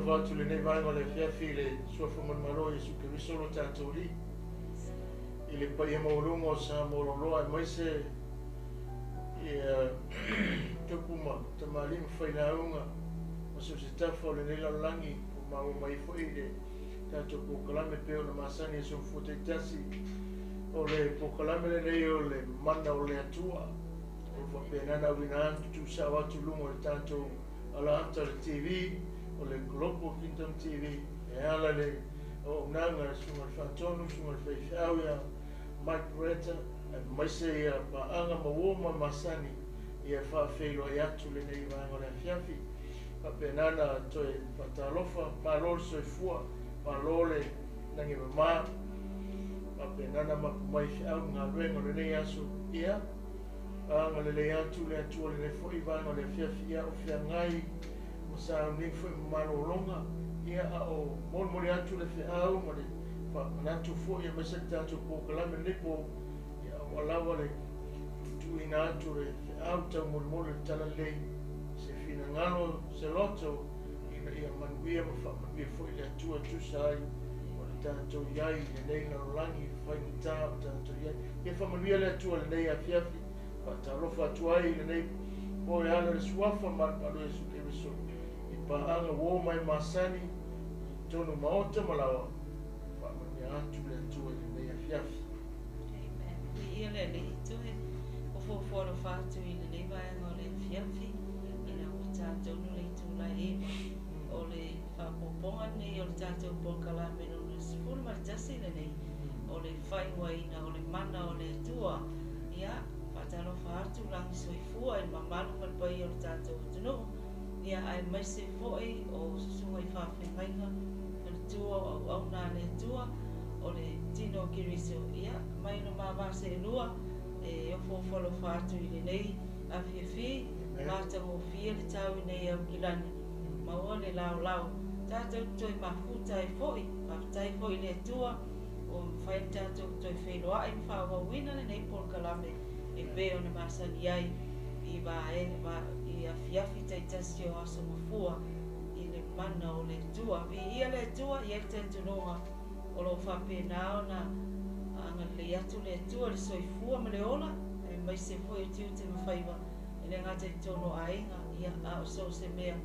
watu le nei vai le fiafi le sua malo Yesu Kristo lo tātou li. I le pai e maurungo sa moroloa e maise i tupuma tamali mwhainaunga ma so se tafa o le nei lalangi o mau mai fwoi le tātou pokalame peo na masani e so mfuteitasi o le pokalame le nei o le mana o le atua o whapenana wina antu tu sa watu lungo le tātou ala anta le TV o le Global Kingdom TV e ala le o nanga sunga le whatonu sunga le whaiwhauia Mike Bretta e maise ia paanga mawoma masani ia whawhelo e atu le nei vanga le fiafi whapenana toe patalofa palol soe fua palole nangi mama whapenana makumai whiau ngā ruenga le nei aso ia anga le lei atu le atua le foi vanga le fiafi ia o whiangai sa ni foi malolonga ia o mol atu le whiau ma le natu fo ia mese tatu po kalame nipo ia wala le tu ina atu le auta mol tala lei se fina ngalo se loto ina ia manuia ma fa manuia fo ia tu sai o le tatu iai le nei na langi fai ni tatu iai ia fa manuia le atu le nei a fiafi fa talo fa tu ai le nei po ia le suafa ma le su ke so i pa anga wo mai masani tonu maota malawa atu le atua i nei a fiafi. Amen. Ia le tue o foforo fatu i le vaianga o le fiafi ina o tātou no le tūla e o le whapoponga nei o le tātou pokalame no le sifuru maritasi le nei o le whainua ina o le mana o le atua ia whatalo whaatu langi soifua e mamalu malpai o le tātou tunu ia ai maise foi o susunga i whawhengainga o le tua o au nā le atua o le tino kiriso ia mai no mama se lua e o fofolo fatu i le nei a fiafi mata o fia le tau i nei au kilani ma o le lau tātou toi mafuta e foi mafutai foi le tua o whai tātou toi whenua ai mwhaua wina le nei polkalame e peo na masani ai i wa i a fiafi taitasi o aso mafua i le mana o le tua vi ia le tua i e tentunonga o lo whapena na anga le atu le atua le soifua ma le ola e mai se foi e tiu te mawhaiwa e le ngata i tono ainga ia a o so se mea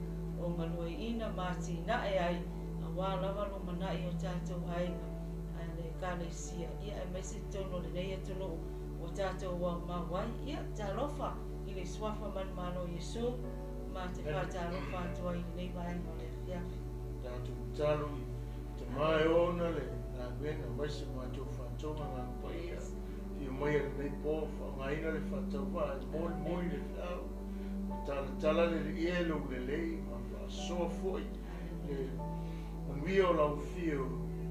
o ngalua ina mati na e ai a wālawa lo manai o tātou ainga a le kāle sia ia e mai se tono le nei atu lo o tātou wa mawai ia tā lofa i le swafa man malo Yesu ma te whātālofa atua i le nei vaenga o le fiafi tātou tālu te mai ona le na vena maise matou whatonga ngā paia i mai le nei pō whangaina le whatauwa e moi le whiau tala le ielo le lei ma soa foi le manuia o lau fio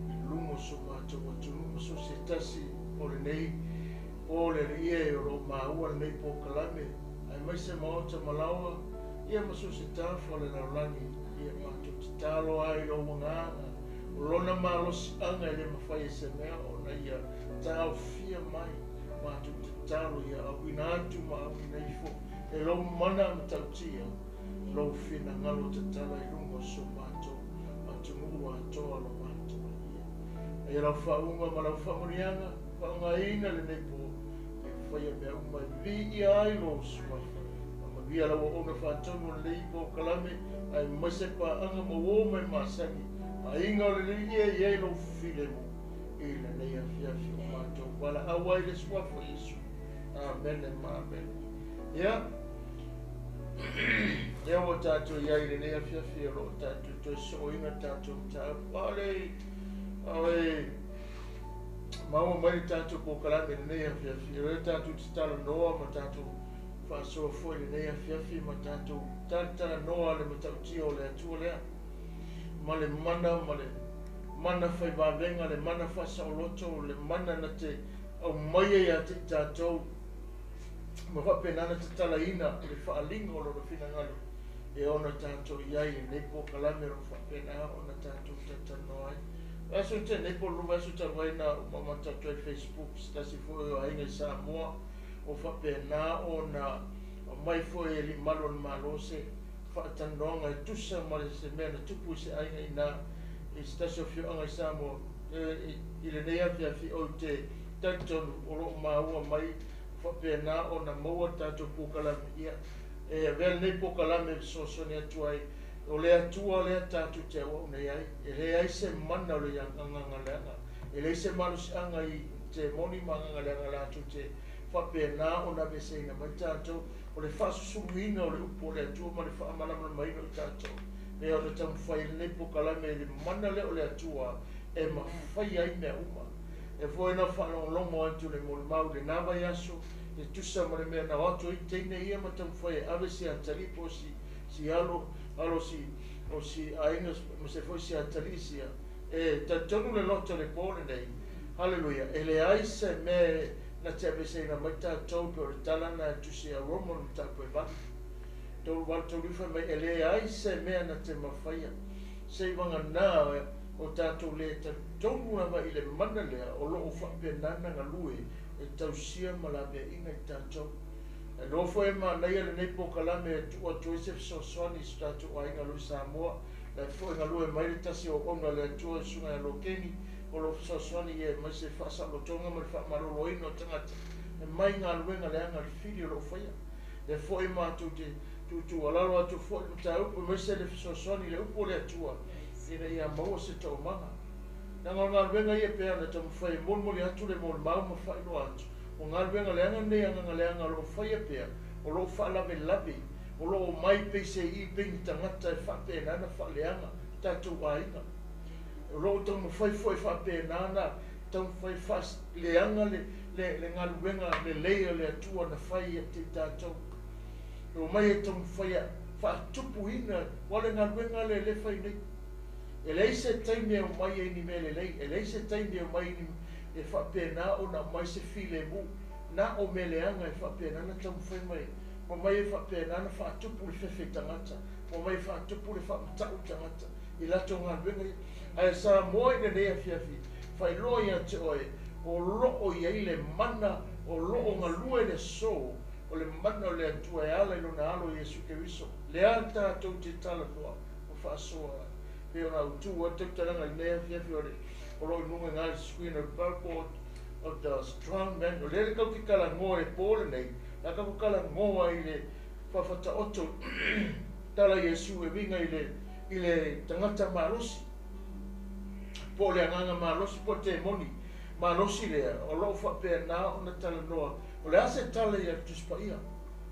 i lungo so matou atunu so se tasi o le nei o le ie o lo maua le nei pō kalame ai maise maota malawa ia ma so se tafa le laulangi ia matou te talo ai lo wanganga lona malos anga le mafai se mea o na ia tau fia mai ma tu talo ia awina atu ma awina ifo e lo mana matautia lo fina ngalo te tala i rungo so mato atu mua atoa lo mato ia e lau whaunga ma lau whaurianga whaunga ina le nepo e whaia mea umai vi i ai lo swafa ma via lau ona whatongo le ipo kalame ai mase pa anga ma woma i masangi a inga o le ia lo file mo i le nei a fiafi o mātou wala awai le swafa Yesu amen e amen ia ia o tātou iai le nei a fiafi o lo tātou toi soinga tātou ale awe maua mai tātou pokalame le nei a fiafi o le tātou te tala noa ma tātou whaasoa foi le nei a fiafi ma tātou tala noa le matautia o le atua lea ma le mana fai wawenga, le mana whasaoloto, le mana na te au maia ia te tātou ma whapenana te talaina le whaalinga o loro whinangalo e ona tātou iai e nepo kalame ro whapena ona tātou tatano ai aso te nepo ruwa aso tawaina o mama tātou e Facebook stasi fwoi o ainga i Samoa o whapena ona mai fwoi e li malo na malose whaatanoanga e tusa ma le se mea na tupu se ainga I nā I stasio fio anga I Samoa I le nei awhi o te tautonu o loo maua mai whapea nā o na maua tātou pōkalame ia e vele nei pōkalame sosoni atu ai o le atua le tātou te awa unei ai e le ai se mana o le anganga leanga e le se manusi anga I te moni manganga leanga lātou te whapea nā o na veseina mai tātou o le whasusuruina o le upo le atua ma le whaamanamana mai no I tātou e o le tamu whai le nei pōkalame e le mana le o le atua e ma whai ai mea uma e foi na whanongongo atu le mole mau le nawa yaso e tusa ma le mea na watu I teine ia ma tamu whai ave si atari po si alo o si ainga ma se foi si atari sia e ta tonu le loto le pole nei hallelujah e le aise me na te avese na mai tātou pe o le talana e tusi a romo na tātou e vaki tolu watu rifa mai e le aise mea na te mawhaia se wanga nā o tātou le tonu na mai le mana lea o loo whapea nana ngā lue e tausia ma la mea inga I tātou e lofo e ma nei ale nei pokalame e tua Joseph Soswani si tātou ainga lui Samoa e fo ngā lue mai le tasi o onga le tua sunga e lo kengi o lo Soswani e mai se whasa lo tonga ma le whamarolo ino tangata e mai ngā luenga le anga le whiri o lo whaia e fo e ma tu alaro atu fo e ta upo mai se le Soswani le upo le tua ina ia maua se tau manga nanga ngā luenga ia pēr na tamu whai molmoli atu le mol mau ma whai no atu o ngā luenga le anga nei anga le anga lo whaia pēr o lo wha lawe o lo mai peise I ping tangata e whape nana wha le anga tātou ainga o lo tamu whai foi whape nana tamu whai whas le anga le ngā luenga le leia le atua na whai a te tātou o mai e tamu whai wha tupu ina wale ngā luenga le whai nei e lei se taimi o mai e ni mele lei e lei se taimi o mai ni e whape nā o na mai se file mu nā o mele anga e whape nana tamu whai mai o mai e whape nana whaatupu le whewhi tangata o mai whaatupu le whamatau tangata I lato ngā luenga ai sa moe ne nea whiawhi whai loa ia te oe o loo I le mana o loo ngā lue le so o le mana o le atua e ala ilo na alo Iesu Keriso le a tātou te tala noa o whaasoa Peo na utua tautaranga I mea whiawhi o loo nunga ngā screen of billboard of the strong man o lele kau ki kala ngoa e pōle nei na kau kala ngoa I le whawhata oto tala Iesu e winga I le tangata marosi pōle anganga marosi po te moni marosi lea o loo whapea nā o na tala noa o le ase tala ia tuspaia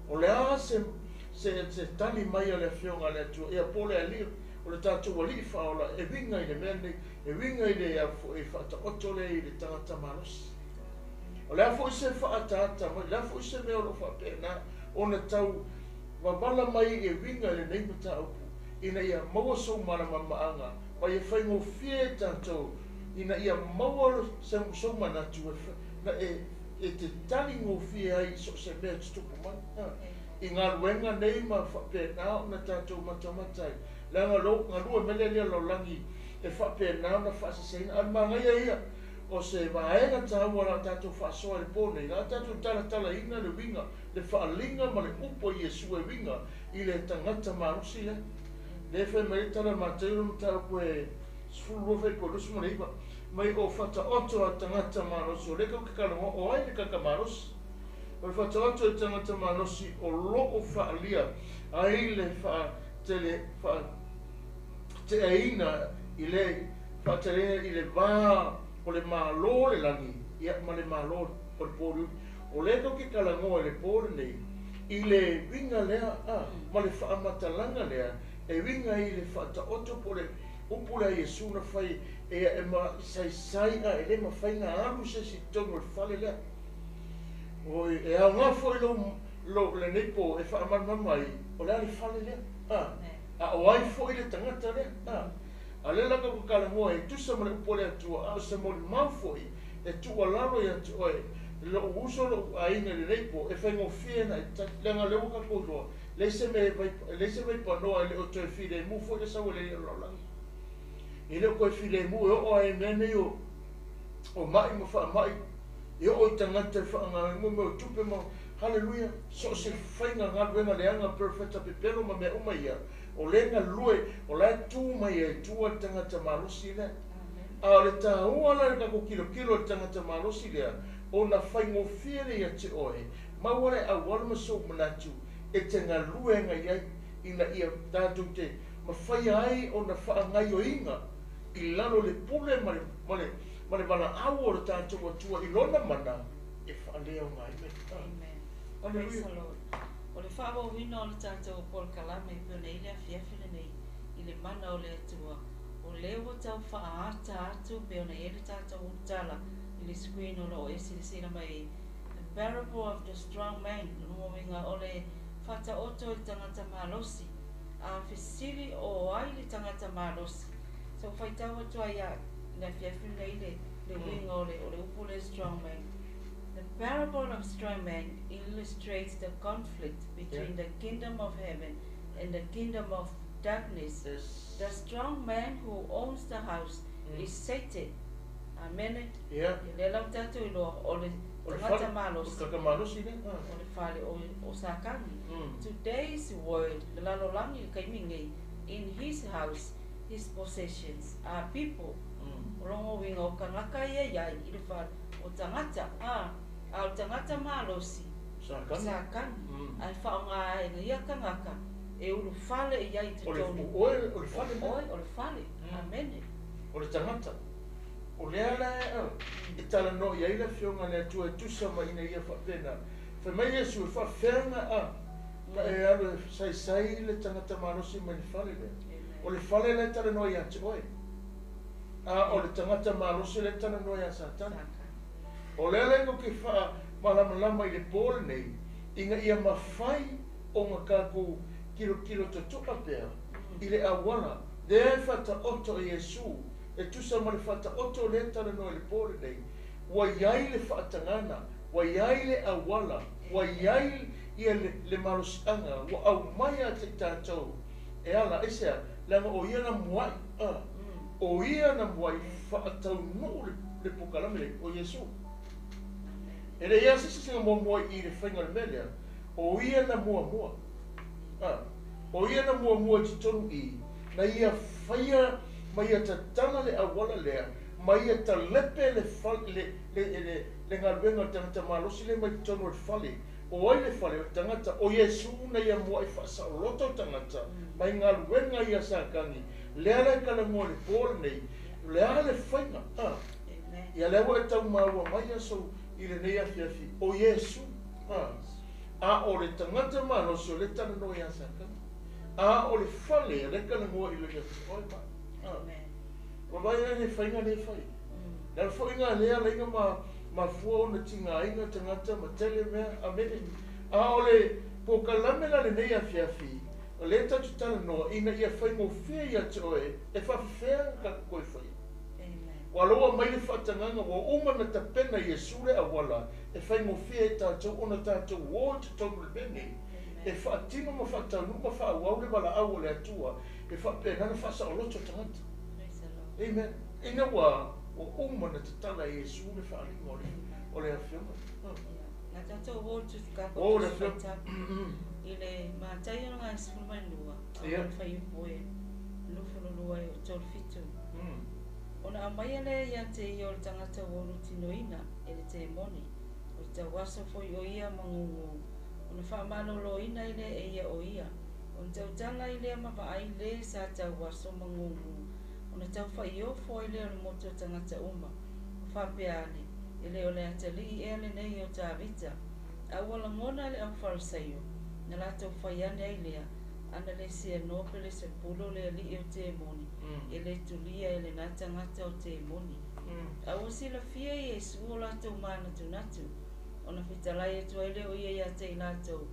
o le ase se tali mai o le whionga le atua ia pōle a lio o le tātou ali whaola e winga I le mene e winga I le e whata oto le I le tangata marosi o le afo I se whaatata mai le afo I se mea o lo whapea nā o na tau wawala mai e winga le nei mata upu ina ia maua sou maramamaanga mai e whaingo fie tātou ina ia maua sou manatu na e te tani ngō fie ai so se mea tutupu mai I ngā ruenga nei ma whapea nā o na tātou matamatai le ngā lua mele lia lo langi e whapea nā na whasaseina an mangai ia o se vaenga tāua la tātou whasoa le pōnei ngā tātou tala ina le winga le whaalinga ma le upo Iesu e winga I le tangata marusi le whai mai tala Mataio na tāu koe sfulu whai ko lusu mo leipa mai o whata oto a tangata marusi o le kau kakarongo o ai le kakamarusi o le whata oto a tangata marusi o loo whaalia ai le te aina I le whaatelena I le vā o le mālo le langi ia ma le mālo o le pōru o le kau ke kalangoa le pōru nei I le winga lea ma le whaamatalanga lea e winga I le whata oto po le upula Iesu na whai e ma sai e le ma whai ngā alu se si tongo le whale lea o e au ngā whai lo le nepo e whaamarmamai o le ali whale lea a o ai whai le tangata lea a le laka ko kalangoa e tusa ma le upole atua a se mori mawhoi e tua laro ia te oe lo uso lo aina le nepo e whaingo whiena e lenga leo ka kouroa leise mai panoa le o toe while mu fo le sawa le lolangi I leo koe while mu e o ai mene o mai mo wha mai e o I tangata whaanga mo tupe mo Hallelujah. So se fainga ngā wenga leanga perfecta pepero ma mea umaia. O lenga lue, o lai tū mai e tua tangata malusi le. A o le tā ua la kako kilo tangata malusi lea. O na whaingo whiere ia te oe. Maware a walma so manatu. E te ngā luenga iai. Ina ia tātou te. Ma whai ai o na whaangai o inga. I lalo le pule male wala au o le tātou atua. I lona mana. E whaalea o ngai me. Praise the Lord. O le whawa wina o le tātou Paul Kalame i pio nei lea fiafile nei i le mana o le atua. O leo tau whaata atu pio nei ele tātou utala i le screen o lo e sila mai The Parable of the Strong Man. Nungo winga o le whata oto i tangata malosi. A fisili o ai le tangata malosi. So whaitau atua ia le fiafile nei le winga o le upu le Strong Man. The parable of strong man illustrates the conflict between the kingdom of heaven and the kingdom of darkness. Yes. The strong man who owns the house is Satan. Amen. Yeah. Lela tatu ilo ole tangata malos. Kakamalusi ne. Ole fale o sakani. Today's word, lalolangi kaimingi, in his house, his possessions are people. Rongo winga o kangaka ia iai i le fale o tangata. Au tangata malosi sakan ai whaonga e ngia kangaka e uru fale e iai te tonu o le fale amene o le tangata o lea la e tala no iai la fionga le atua e tusa ma ina ia whapena whai mai Yesu e whawhenga na e alo sai le tangata malosi ma le fale le o le fale le tala no ia te oe o le tangata malosi le tala no ia satana. O lele ko ke wha malama i le pole nei, inga ia mawhai o ngā kako kilo to tuka pēr, i le awala, le whata oto i Yesu, e tusa ma le whata oto le tala no i le pole nei, wa iai le whaatangana, wa iai le awala, wa iai ia le marosanga, wa au mai a te tātou, e ala esea, langa o ia na muai, o ia na muai whaatau no le pukalame o Yesu. E le ia sisi singa mua i le whainga le melea, o ia na mua. O ia na mua ti tonu i, na ia whaia, ma ia ta tana le awala lea, ma ia ta lepe le ngaruenga tangata malosi le mai tonu le whale, o ai le whale o tangata, o Yesu na ia mua i whaasa o loto tangata, mai ngaruenga ia sākangi, lea le kalangoa le pōle nei, lea le whainga, ia lewa e tau maua mai aso, i le nei afiafi, o Yesu, a o le tangata malosi o le tana no i asaka, a o le whale, le kana ngoa i le afi, oi ma. Wa vai e ne whainga ne whai. Nā whainga lea leinga ma fua o na tinga inga tangata, ma tele mea, a mene. A o le pokalamela le nei afiafi, o le tatu tana noa, ina ia whaingo whia ia te oe, e whawhea ka koe whai. Wa loa mai le whaatanganga wa umana ta pena Yesu le awala e whaingo whia e tātou ona tātou wō te tonu le bene e whaatima ma whaatanu ma whaawau le wala au le atua e whaapena na whaasa o loto tangata. Amen. Ina wa umana te tala Yesu le whaalinga o le awhiama. Nga tātou wō tu whakako O le awhiama. I le Mataio ngā sifurumai lua a whai upoe lufurulua e o tolu fitu. Ona amai le ia te i o le tangata woru tinoina e le te moni. O te waso foi o ia mangungu. Ona whaamalolo ina i le e ia o ia. Ona tau tala i le mawai le sa tau waso mangungu. Ona tau whai o foi le o le moto tangata uma. Whapeane. I le o le atali e le nei o tā vita. Awala ngona le au wharasaio. Na lato whai ane ai lea. Ana le sia nope le se pulo le ali o te moni. E le tulia e le nata ngata o te moni. Awa sila fia i e suo lato mana tunatu. Ona whitalai e tuai le o ia ia te lato.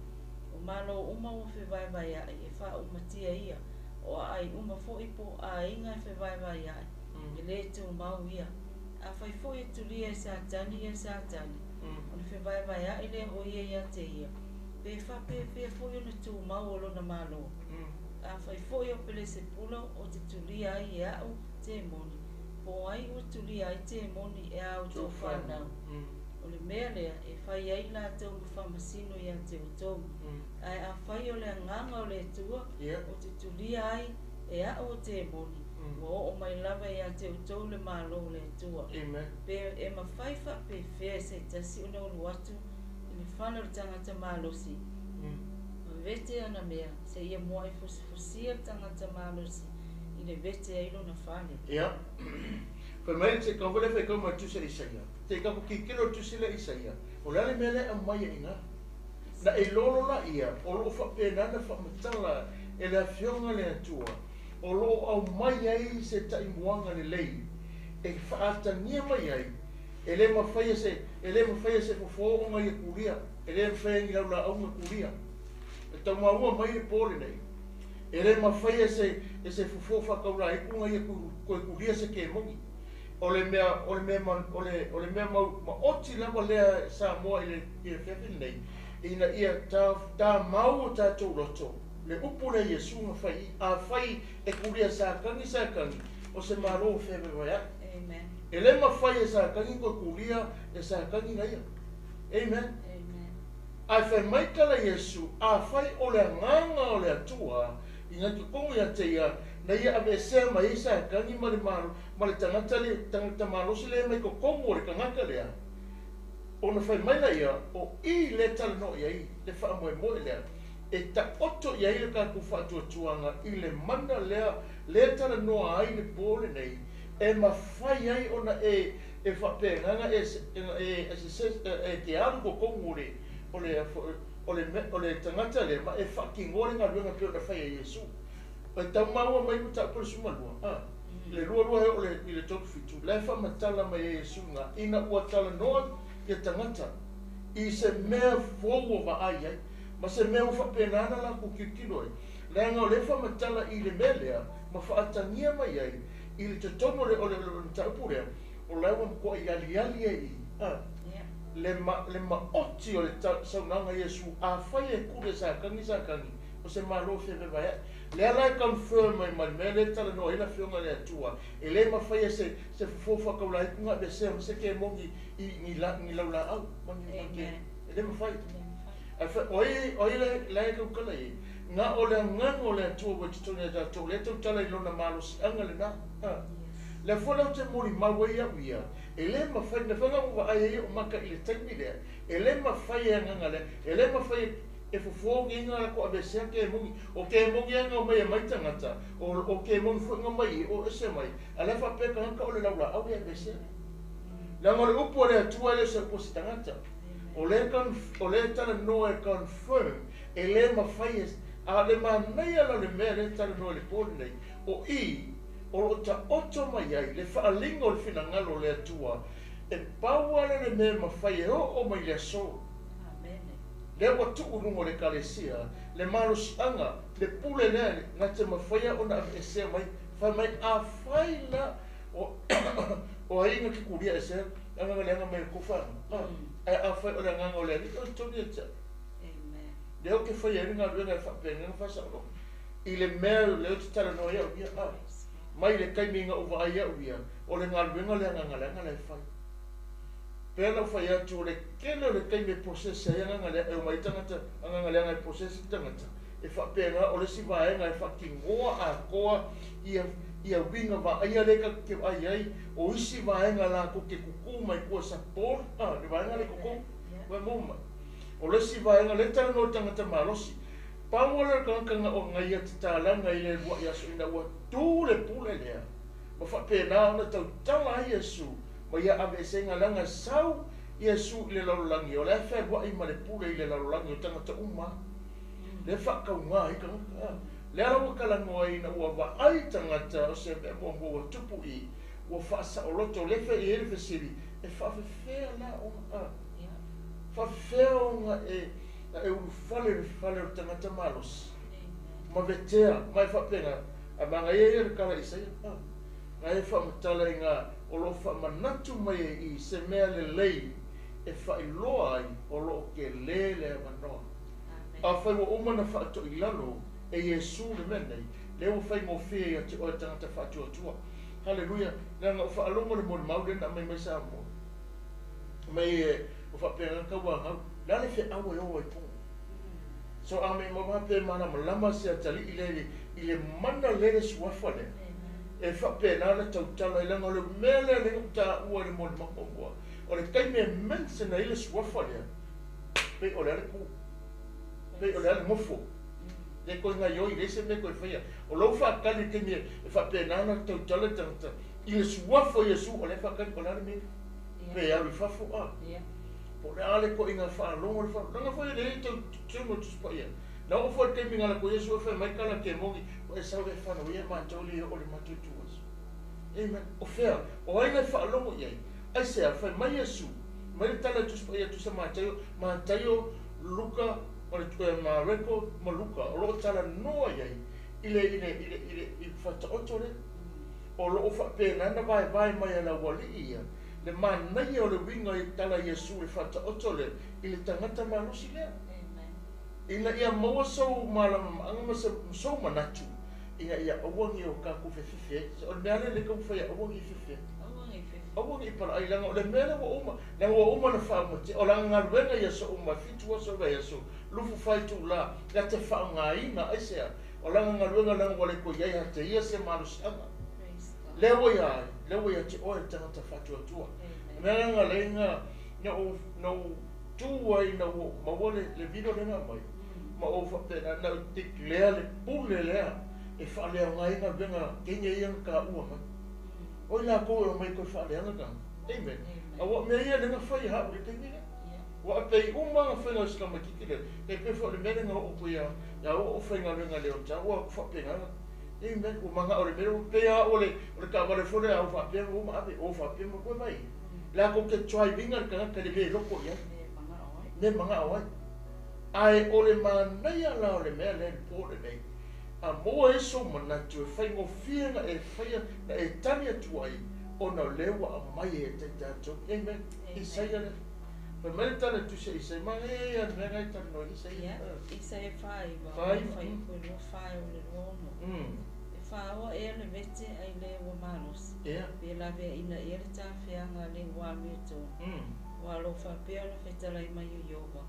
O malo uma o whewai ai e wha umatia ia. O ai uma fo ipo a inga e whewai ai. E le tu mau ia. A whai fo e tulia e satani. Ona whewai ai le o ia ia te ia. Pe whape fo i na tu mau o lona malo. A whai foi o pele se pulo o te tulia ai e au te moni. Po ai o tulia ai te moni e au tō whanau. O o le mea lea e whai ai lātou ma whamasino ia te utou. Ai a whai o le nganga o le tua, o te tulia ai e a o te moni. O mai lava ia te utou le malo le tua. Pe e ma whaifa pe whea se tasi o nau luatu i le whana o tangata malosi. Ma vete ana mea, se ia moa e fusia tangata malosi i le vete ailo na whane. Ia. Koe mai te kawale whai kau mai tuse Isaia. Te kako kikiro tuse le Isaia. O lale mele a mai e inga. Na e lolo la ia, o lo whapenana whamatala e la fionga le atua. O lo au mai ai se taimuanga le lei. E whaatania mai ai. E le mawhaia se fofoonga i kuria. E le mawhaia ngi au la aunga kuria. E tau maua mai le pole nei. E le mawhaia se fofofa kaura e kunga i koe kuria se ke mongi. O le mea ma oti lama lea Samoa i le whewhin nei. Ina ia tā mau o tātou roto. Le upu le Iesu ma whai, a whai e kuria sākangi, o se maro o whewe wai. Amen. E le ma whai e sākangi ko kuria e sākangi na ia. Amen. Ai whai maikala Iesu, a whai o le nganga o le atua, i ngā tukongu ia te ia, na ia ave sea mai i sākangi ma le tangata malosi le mai ko kongo le kangaka lea. O na whai maila ia, o i le tala no ia i, le wha moe moe lea. E ta oto ia i le kāku whaatuatuanga i le mana lea, le tala noa ai le pōle nei, e ma whai ai ona e whapenganga e te aru ko kongore o le tangata le, ma e whakingore ngā ruenga peo na whai a Iesu. E tau maua mai mu tāpura sumalua. Le rua he o le toku fitu, le whamatala mai a Iesu ngā, ina ua tala noa ia tangata, i se mea fōua wa ai ai, ma se mea whapenana la ku kikiroi. Lea ngau le whamatala i le melea, ma whaatania mai ai, i le totono le o le taupurea, o lewa mkoa i ali e i. Le ma oti o le saunanga Iesu, a whai e kure sākangi, o se malo whewe vai ai. Lea lai confirm mai mai mea le tala no ina whionga le atua. E le ma whaia se fofa kaulai kunga be se ke mongi i laula au. E le ma whai. Oi lai kaukala i. Nga o le ngango le atua wa titoni a tātou. Le tau tala i lona malo si anga le na. Le whalau te mori mawai au ia. E le ma whai, na whanga uwa ai o maka i le taimi lea. E le ma whai e nganga le. E le ma whai e fofoga inga ko abesea ke mongi o ke mongi anga mai mai tangata o ke mongi funga mai o ese mai ala fa pe kan ka o le laula au e abesea la ngol upo le atua le se posi tangata o le tala no e confirm e le ma fai a le ma nei ala le me le tala no le pole nei o i o ta oto mai ai le fa lingo le finangalo le atua e paua le me ma fai o mai le so le wa tu'urungo le kalesia, le malosianga, le pule le, nga te mawhaia o na esea mai, whai mai a whaila o ainga ki kuria esea, anga leanga mai kufanga. A whai o le nganga o le ni, o toni e tia. Le o ke whai e ringa ruenga e whapenga whasa o. I le mea le o te tala no ia o ia, mai le kaiminga uwa ai au ia, o le ngā ruenga le nganga le whai. Pela whai atu o le kele o le kai me prosesa e anga le e mai tangata anga le anga e prosesa tangata e whapenga o le siwaenga e whakingoa a koa ia winga wa aia leka ke ai o isi waenga la ko ke kuku mai kua sapor le waenga le kuku wa moma o le siwaenga le tala no tangata malosi pamola kanga o ngai ati tālanga i le lua iaso ina ua tū le pule lea ma whapena ona tau tala i Iesu ma ia ave senga langa sau Iesu le laulangi o le whai wa i ma le pule i le laulangi o tangata uma le whakau ngā i ka le arawa kalangoa i na ua wa ai tangata o se me mo tupu i ua whaasa o loto le whai e le whasiri e whawhewhea la o ngā whawhewhea o ngā e uru whale o tangata malos ma vetea mai whapenga a manga e kala isai nga e whamatala i ngā o lo whamanatu mai i se mea le lei e whailoa ai o lo ke le manoa. A whai wa umana whaato i lalo e Iesu le menei, le o whai mo whia i ati o tangata whaatua. Halleluja, nga ngā whaalongo le mori maure na mai sa mo. Mai o fa pe ka wa ha la le fe awe o pu so a me mo pe mana malama se tali ile mana le swafa le e fa pe na le tau ile ngole mele le ta o le mo mo o le kai me mense na ile swafa le pe o le pu pe o le mo fo le ko nga yo ile se me ko fa o lo fa ka le ke me fa pe na tau le tanta ile swafa yesu o le fa ka ko la me pe a fa fo a po le ale ko inga fa longo le fa longa fo le to mo tu pa ya na o fo te minga la ko yesu fa mai kala ke mo o sa le fa no ye ma to le o le ma tu tu amen o fe o ai le fa longo ye ai se fa mai yesu mai tala tu pa ya tu sa Mataio Luka o le ma reko mo Luka o lo tala no ye ile fa to le o lo fa pe na vai mai na wali ia le manai o le winga i tala Yesu le fata otole i le tangata manusi lea. Ina ia maua sau malama anga sau manatu. Ina ia awangi o kaku fefife. O le meale le kau whai awangi fefife. Awangi para ai langa o le meale wa uma. Langa wa uma na wha umate. O langa ngā ruenga ia sa uma fitu wa sa wea so. Lufu whai tu la. La te wha ngā ina aisea. O langa ngā ruenga langa wale ko iai hata ia se manusi anga. Lewa ia te oe tangata whatua tua. Mea nga lenga na o tuai na o mawale le vino lenga mai. Ma o whapena na o tik lea le pule lea. E whalea ngai nga venga kenya iang ka ua mai. Oi la koe o mai koe whalea nga ka. Amen. A wa mea ia lenga whai hau le kenya lea. Wa pei umanga whenga skama kikile. E pe whale mea lenga o pui ya o whenga lenga leo ta. Wa whapenga nga. Amen. O manga ore mero pea ole ka wale fore au whapea o ma ape o whapea mo koe mai. La ko ke try vinga ka ka le me loko ya. Ne manga oi. Ai ole manai ala ole me le po le nei. A mo e so mana tu fai mo fianga e fai na e tania tu ai ona lewa a mai e te tato. Amen. Isaia le. Pa me tana tu se isa ma e an me ngai tana no isa. Isa e fai ba. Fai ko no fai o le no. Whaoa e le vete ai le wa manos. Pe la ve ina e le tawhianga le wa mito. Wa lo whapea lo whetala i mai o yoga.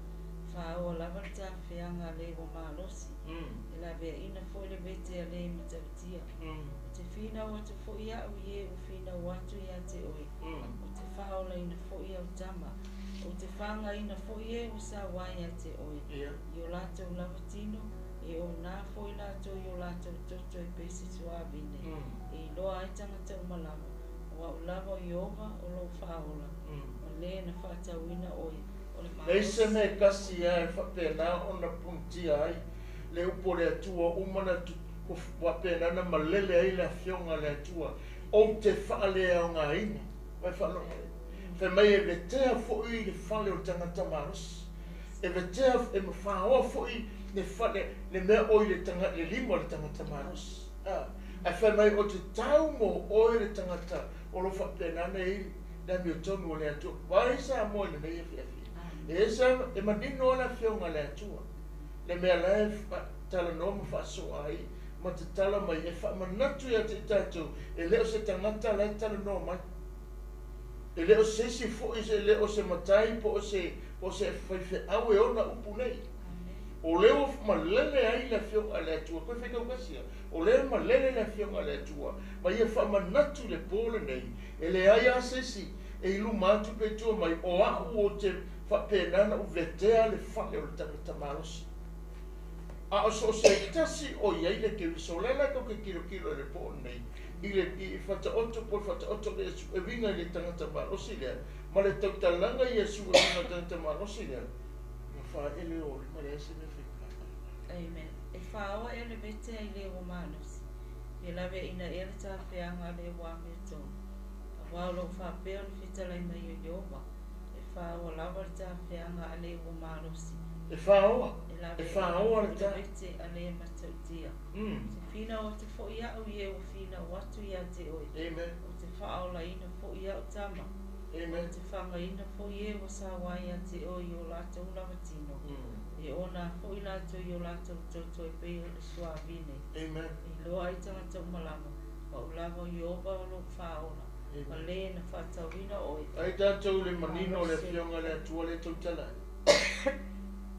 Whaoa lava le tawhianga le wa manos. E la ve ina fo le vete a le matautia. Te whina o te fo ia au ye o whina o atu ia te oi. O te whaola ina fo ia o tama. O te whanga ina fo ia o sa wai a te oi. Io lato lava tino. E o nā foi lato i o lato toto e pesi tua vine. E loa ai tangata umalama. Wa ulava i ova o lo whaola. O le na whatauina oi. Nei se me kasi ai whapena o na punti ai. Le upo le atua umana wapena na malele ai le fionga le atua. O te whaalea o ngā ina. Vai whalonga. Whe mai e vetea fōi le whale o tangata maros. E vetea e mawhaoa fōi ne fale le mea oi le tangata le limo le tangata manos. A whai mai o te tau mo oi le tangata o lo whapena nei na mi o tonu o le atua. Wai sa mo le nei e whiawhi. E sa e manino la whionga le atua. Le mea lai tala noma whaso ai ma te tala mai e wha manatu ia te tatu e leo se tangata lai tala noma mai. E leo se si fo se leo se matai po se whaiwhi au e ona upu nei. O leo malele ai la fionga le atua, koe whekau kasia. O leo malele la fionga le atua, ma ia whamanatu le pole nei. E le ai asesi, e ilu matu pe tua mai, o au o te whapenana u vetea le whake o le tangata marosi. A o so se tasi o iai le kewi, so lela kau ke kilo le pole nei. I whata oto po whata oto le esu, e winga le tangata marosi lea. Ma le tautalanga i esu e winga tangata marosi lea. Ele o merece me ficar. Amen. E whaoa e le vete ai le o manos. E lawe ina e le tawhianga le wa mito. A waulo whapea le whitalai mai o Yoba. E whaoa lawa le tawhianga a le o manos. E whaoa? E whaoa le vete a le matautia. Te whina o te fo ia au ie o whina o atu ia te oi. Amen. O te whaola ina fo ia o tama. Amen. Te whanga ina fo ie o sa wai a te oi o lato ulamatino. E ona fo i lato i o lato toto e pei o le suavine. Amen. E loa i tangata umalama. Wa ulava i oba o lo whaola. ma le na whatauina o Ai tātou le manino le fionga le atua le tautala.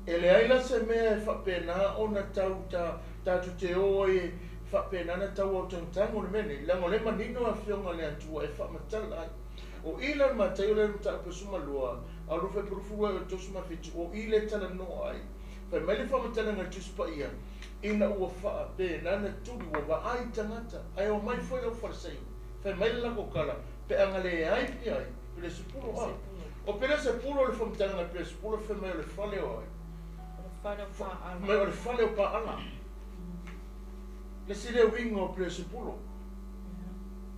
E le aila se mea e whapena o na tau tātou te oe whapena na tau o tantango le mene. Lango le manino a fionga le atua e whamatala ai. O ila Mataio le mta pesuma lua, a rufe profua o tosuma fitu, o ile tala no ai. Fai mai le whamatala ngai tuspa ia, ina ua whapena na tuli ua wa ai tangata, ai o mai foi o wharsei. Fai mai le lako kala, pe angale ai pi ai, pile sepuro ai. O pele sepuro le whamatala ngai pile sepuro, fai mai o le whale o ai. Mai o le whale o pa ala. Le sile wingo o pile sepuro.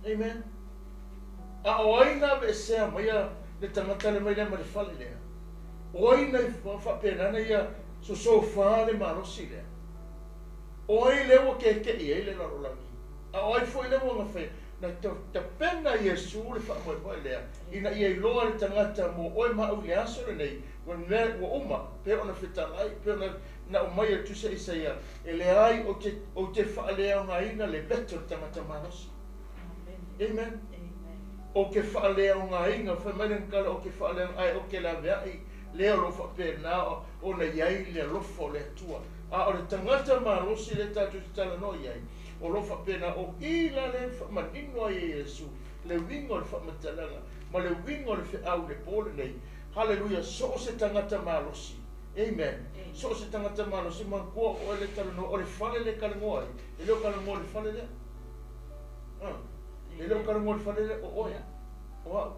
Amen. A oina be sea mai le tangata le mai le ma le whale lea. Oina i whapena na ia so fa le malosi lea. Oi le o ke i le larolangi. A oi foi le o ngawhai na ta pena Iesu le whamoe lea. Ina ia i loa le tangata mo oi ma au le aso le nei. Wan mea ua uma, pe ona whetangai, pe ona na umai e tusa isa ia. E le ai o te whaalea o ngā ina le beto le tangata malosi. Amen. O ke whaalea o ngā inga, whai mai kala o ke whaalea ai o ke la veai, leo lo whapena o na iai le lofo le atua. A o le tangata marosi le tātou te tala no iai, o lo whapena o ila le whamanino ai e Iesu, le wingo le whamatalanga, ma le wingo le whiau le pole nei. Hallelujah, so se tangata marosi. Amen. So se tangata marosi, man kua o le tala no, o le whale le kalangoai, e leo kalangoa le whale le? E leo karango le whanere o oia. Wow.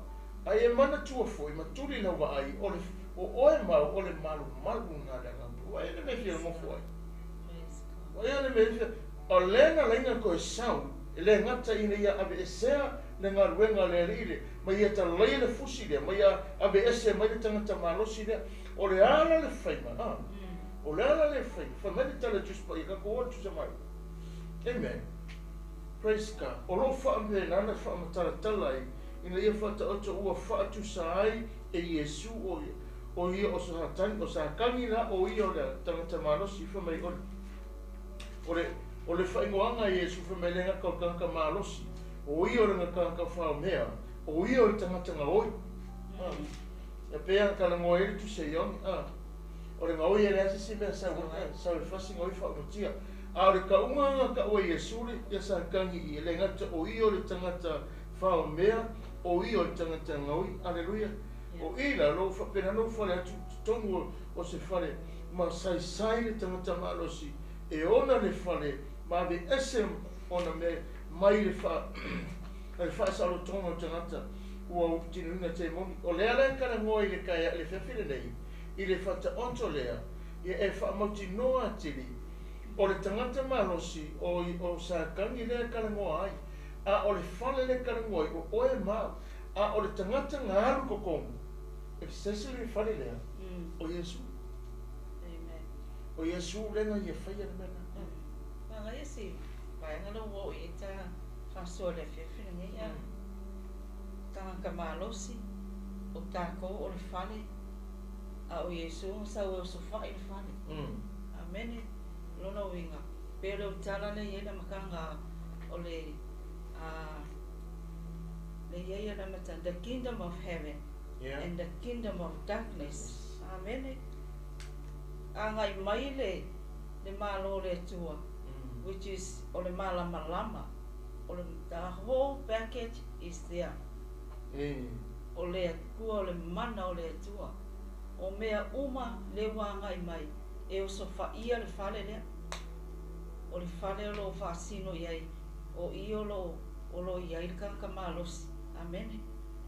Ai e mana tua foi, ma turi la wa ai, o oe mau, o le malu ngā renga. Ai e le me fia mofo ai. Ai e le me fia, o lena lainga koe sau, e le ngata ina ia abe e sea le ngā ruenga le rire, ma ia ta leia le fusi lea, ma ia abe ese mai le tangata malosi lea, o le ala le whaima. O le ala le whaima, whamene tala juspa i kako o tu sa mai. Amen. Praise God. O lo whaampe nana whaamatara talai, ina ia whata oto ua whaatu sa ai e Iesu o ia o sa hatani, o sa kangina o ia o le tangata malosi whamai ole. O le whaingoanga Iesu whamai lenga kau kanka malosi, o ia o le kanka whaamea, o ia o le tangata ngā oi. E pēa kala ngō eri tu se yongi, o le ngā oi e lea sisi mea sa e whasi ngōi whaamatia. A le kaunga ka o Iesu le sa kangi i le ngata o i o le tangata whao mea, o i o le tangata ngaui, aleluia. O ila lo whapena no whale atu tongu o se whale, ma sai le tangata malosi, e ona le whale, ma ve ese ona me mai le wha salo tonga o tangata, ua uptinu ina te moni. O lea lea kana ngoi le kaya le whawhire nei, i le whata onto lea, i e whaamauti noa tiri, o le tangata malosi o sa kangi lea karangoa ai, a o le whale le karangoa i o oe mau, a o le tangata ngāru kokongu, e sese le whale lea, o Iesu. O Iesu lenga i e whaia le mena. Wanga esi, waenga lo wo i ta whasua le whiawhina ngai a, tangaka malosi, o tāko o le whale, a o Iesu sa o sofa i le whale. Amene. Lona winga, pero tala le yela makanga o le yela mata the kingdom of heaven and the kingdom of darkness. Amen. Angai mai le malo le tua, which is o le malama, o le the whole package is there. O le kua o le mana o le tua, o mea uma le wangai mai. E o so ia le whale lea. O le whale o lo whaasino iai. O i o lo iai le kanka malosi. Amen.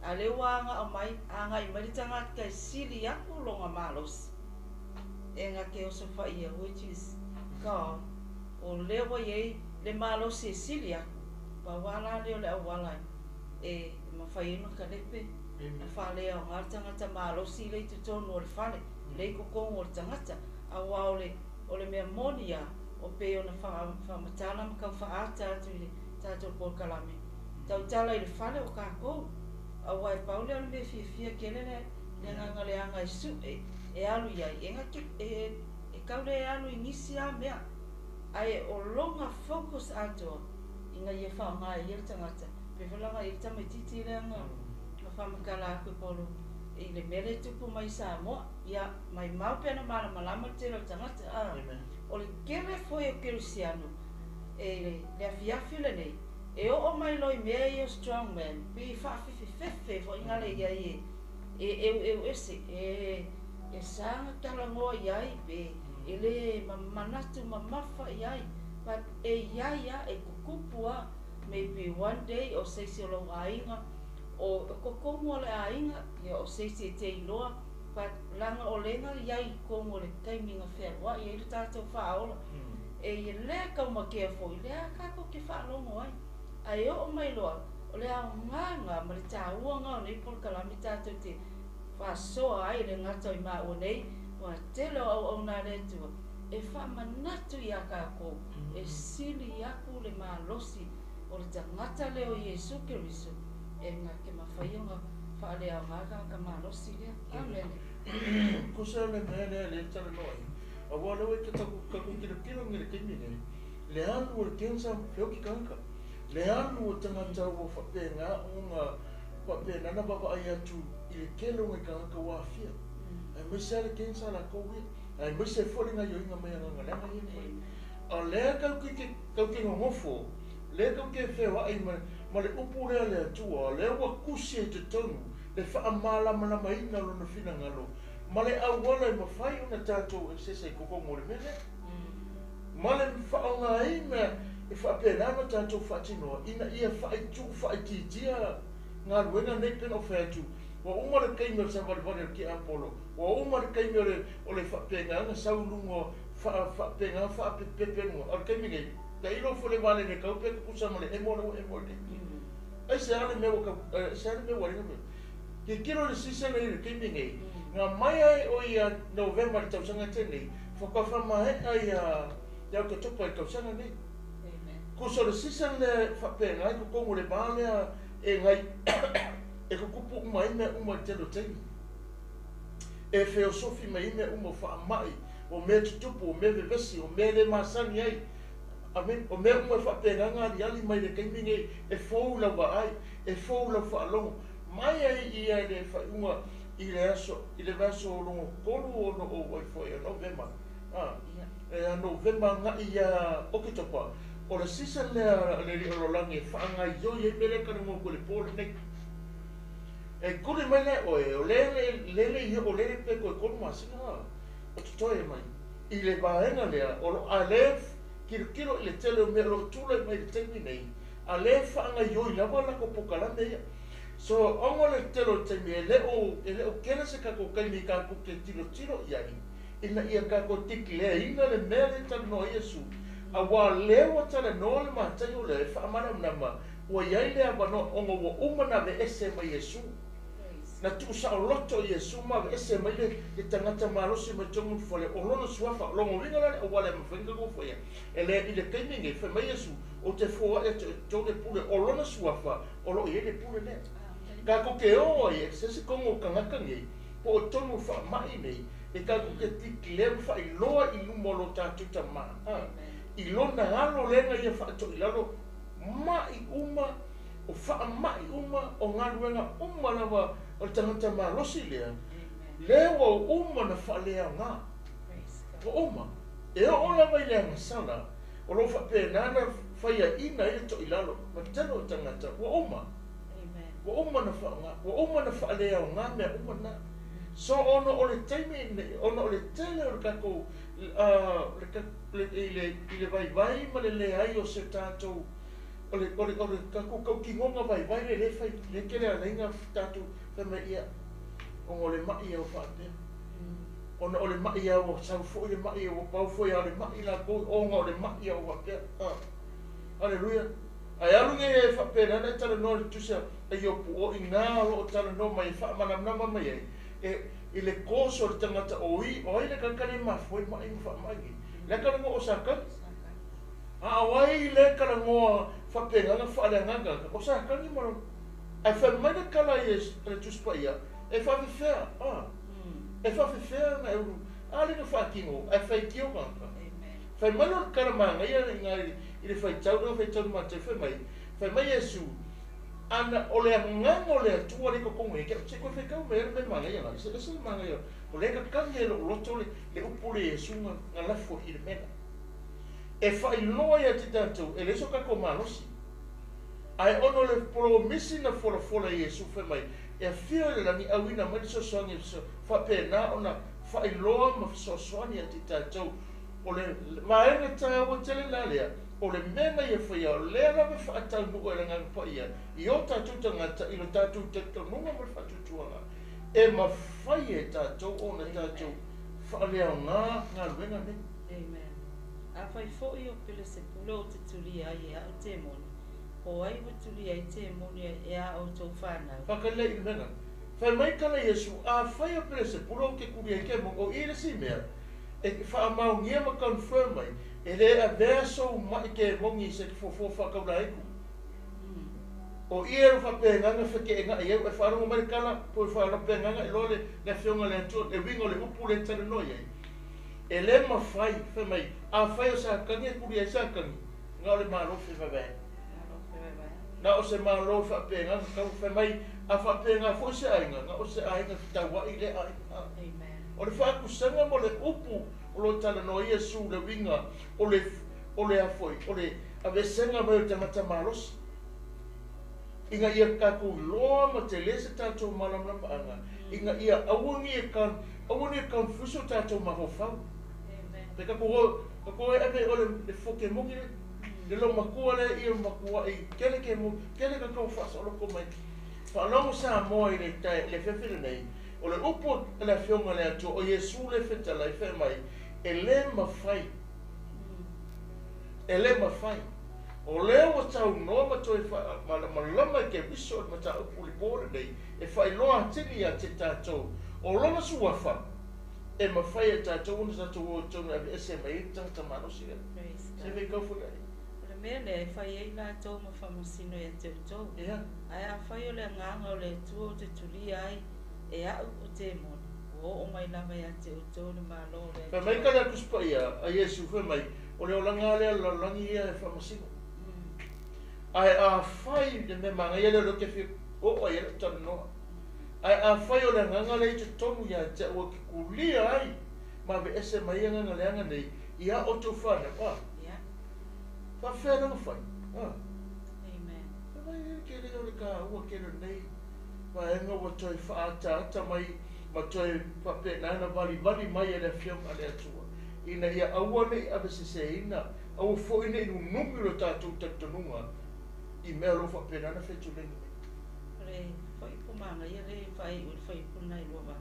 A le wanga o mai, anga i maritanga kai sili aku longa malosi. E ngā ke o so ia, which is God. O lewa iai le malosi e sili aku. Pa wala leo le awala e mawhaino ka lepe. Na whale o ngā tangata malosi le tu tonu o le whale. Le kokongo o le tangata. Awa o le mea monia o pe ona whamatala ma kau whaata atu i le tātou pōkalame. Tau tala i le whale o kākou. Awa e paule o le mea fia kele le nganga le anga i su e alu iai. E kaule e alu i nisi a mea. Ai o longa focus atua i ngā ia whaonga i ele tangata. pe whalanga i tama i titi reanga ma whamakala koe polo i le mele tupu mai Samoa ia mai mau pena mara malama te rau tangata o le kere foi o kerusiano e le afiafi le nei e o mai loi mea i o strong man pi whaafefe fo ingale ia e ese e sanga talangoa iai pe e le manatu mamafa iai but e iaia e kukupua maybe one day o seisi o lau ainga o kokomu o le ainga ia o seisi e te iloa but langa o lenga iai komu o le taiminga whea ia i le tātou whaola e ia lea kaumakea foi lea kako ke whaalongo ai ai o mai loa o le au nganga ma le tāua ngā o nei pol kalami tātou te whasoa ai le ngata i maa o nei wa telo au nā retua e whamanatu i a kako e sili aku le maa losi o le tangata leo Iesu Keriso e ngā ke mawhaionga whaale au ngāka ka maa losi lea amen kusa le mea le tala noi a wala we ka kukira kilo ngere kimine le anu o kensa feo ki kanka le anu o tangata o whapenga unga whapenga na baba ai atu i le kelo ngai kanka wafia ai misa le kensa la kowe ai misa e fori ngai o inga mea nganga langa hini a lea kau ki ngofo lea kau ke feo ai ma le upu rea le atua lea wa kusi e te tonu le wha amala mana maina lo na fina ngalo ma le awala i mawhai una tātou e sese koko mo le mele ma le whaonga ai mea e whapenana tātou whatinoa ina ia whaititia ngā ruenga nei pena o whaitu wa umare keimea sa wale ki Apollo wa umare keimea o le whapenga nga saulungo whapenga whapepenua ar keimea ngai ka ilo fole wale ne kaupeka kusama le emona ai se ane mea waringa mea ke kiro le sisa nei le keimea ngai ngā mai ai o ia November le tausanga tenei whakawhamahe ai iau ka topa i tausanga nei kuso le sisa le whapenga ai kukongo le bālea e ngai e kukupu uma ime uma telo teimi e feosofi mai ime uma whaamai o mea tutupu, o mea vevesi, o mea le masani ai amen, o mea uma whapenga ngā riali mai le keiminge e fōula wa ai, e fōula whaalongo mai ai ia le whaunga i le vaso o longo kolu o no o waifoi a November e a November nga i a okitopa o le sisa le riololangi whaanga i oi e mele karango ko le pōle nei e kore mai le oe o lele i o lele pe ko e kolu masinga o tutoe mai i le vaenga lea o lo a le kilo i le tele o mea lo tula mai le teimi nei a le whaanga i oi lava lako pokalame ia so ongo le telo teimi e leo kena se kako kaimi kako ke tilo iai ina ia kako tiki lea ina le mea le tala no Iesu a wa leo tala no le Mataio le whaamana mnama ua iai lea wano ongo wa umana ve ese mai Iesu na tu sa o loto Iesu ma ve ese mai le tangata marosi mai tongu fole o lono suafa longo ringa lale o wale mawhenga go foia e le i le keiminge fe mai Iesu o te fua e to le pule o lono suafa o lo i le pule le ka ko ke o e se kongo kangaka ngai po o tongu wha mai nei e ka ko ke tiki le wha i loa i lumo lo tātuta ma i lona alo lenga ia wha to i lalo mai uma o wha mai uma o ngā ruenga uma lawa o tangata ma losi lea lewa o uma na wha lea ngā o uma e o lawa i lea masala o lo wha pēnana whaia ina i to i lalo ma tano o tangata o uma wa uma na whaanga, wa uma na whaalea o ngā mea uma na. So ono o le teime, ono o le tele o le kako, i le vai ma le le ai o se tātou, o le kako kau ki ngonga vai le whai, le kere a reinga tātou whama ia, o le mai au whaatea. Ono o le mai au sau fo le mai au pau fo ia le mai la ko o le mai au wapea. Aleluia. Ai alunge e whapena na tala no le tusia e o po i ngā lo tala no mai whamanamnama mai e i le kōso le tangata o i le kakare mawhoi mai whamagi le karango o saka a wai le karango whapena na whaaleanganga o saka ni maro ai whamai kala i le tuspa ia e whawhiwhea e whawhiwhea na euru a le na whakingo ai whaikio kanka whamai no karamanga ia ngā i le whai tau mate whamai Iesu ana o le ngang o le atua le kokonga ke se ko fe ka me manga ya se manga ya o le ka kange lo loto le upule e sunga ngala fo i le mena e fa i loa ya te tatou e le so ka ko manosi ai ono le promisi na fola Yesu fe mai e fio le langi awina mai so songi so fa pena ona fa i loa ma so songi ya te tatou o le vaenga ta o tele la lea o le mena ia whaia o lea lawe whaatau nuku e rangang pa ia i o tātou tangata i lo tātou te nunga mai whatutuanga e ma whai e tātou o na tātou whaalea ngā ruenga ne. Amen. A whai fōi o pile se pulo o te tuli ai e au te moni. O ai wa tuli ai te moni e a o tō whānau. Whakalei i mena. Whai mai kala Yesu a whai o pile se pulo o ke kuri ai ke mo o i le si mea e whaamau ngia ma confirm mai e le a verso mai ke mongi se fofo whakauraiku. O ia ru whapenganga whakeenga i au e wharongo marikana po e wharopenganga i lole le whionga le atua e wingo le upu le tare noi ai. E le ma whai mai a whai o sa kangi e kuri ai sa kangi ngā o le mārofi whawai. Ngā o se mārofi whapenganga kau whai mai a whapenga fo se ainga ngā o se ainga whitawa i le ainga. O le whakusanga mo le upu o lo tala no Yesu le winga o le afoi o le avesenga mai o tangata malos inga ia kaku loa ma te lese tātou malamlama anga inga ia awungi e kan fuso tātou mahofau pe kako e ame o le foke mungi le lo makua le ia makua i kele kakau fasa o loko mai whanongo sa moa i le whewhiri nei o le upo le whionga le atua o Yesu le whetala i whe mai e le mawhai o leo wa tau noa matoi malama ke wiso ma tau puli bore nei e whai loa tini a te tātou o lona suafa e mawhai e tātou una tātou o tonu a ese mai tangata manosi se vei kau fuga le mea le e whai e la tau ma whamasino e te tau ai a whai o le nganga o le tua o te tuli ai e au o te moni o mai lava ia te o tōna mālo le whai mai kare akuspa ia a Yesu whai mai o le o langa lea la langi ia e whamasino ai a whai le me manga ia le roke whio o ia le tana noa ai a whai o le nganga le te tonu ia te o ki kulia ai ma me ese mai ia nganga leanga nei ia o tō whana wha whea nanga whai Amen. Whai mai ke leo le ka ua kere nei waenga wa toi whaata mai ma toi whapenana wali mai e le whiong a le atua ina ia aua nei abese se ina au fo ina inu numero tātou tatanunga i mea lo whapenana whetu lengi Re whai pumanga ia re whai ur whai puna i loa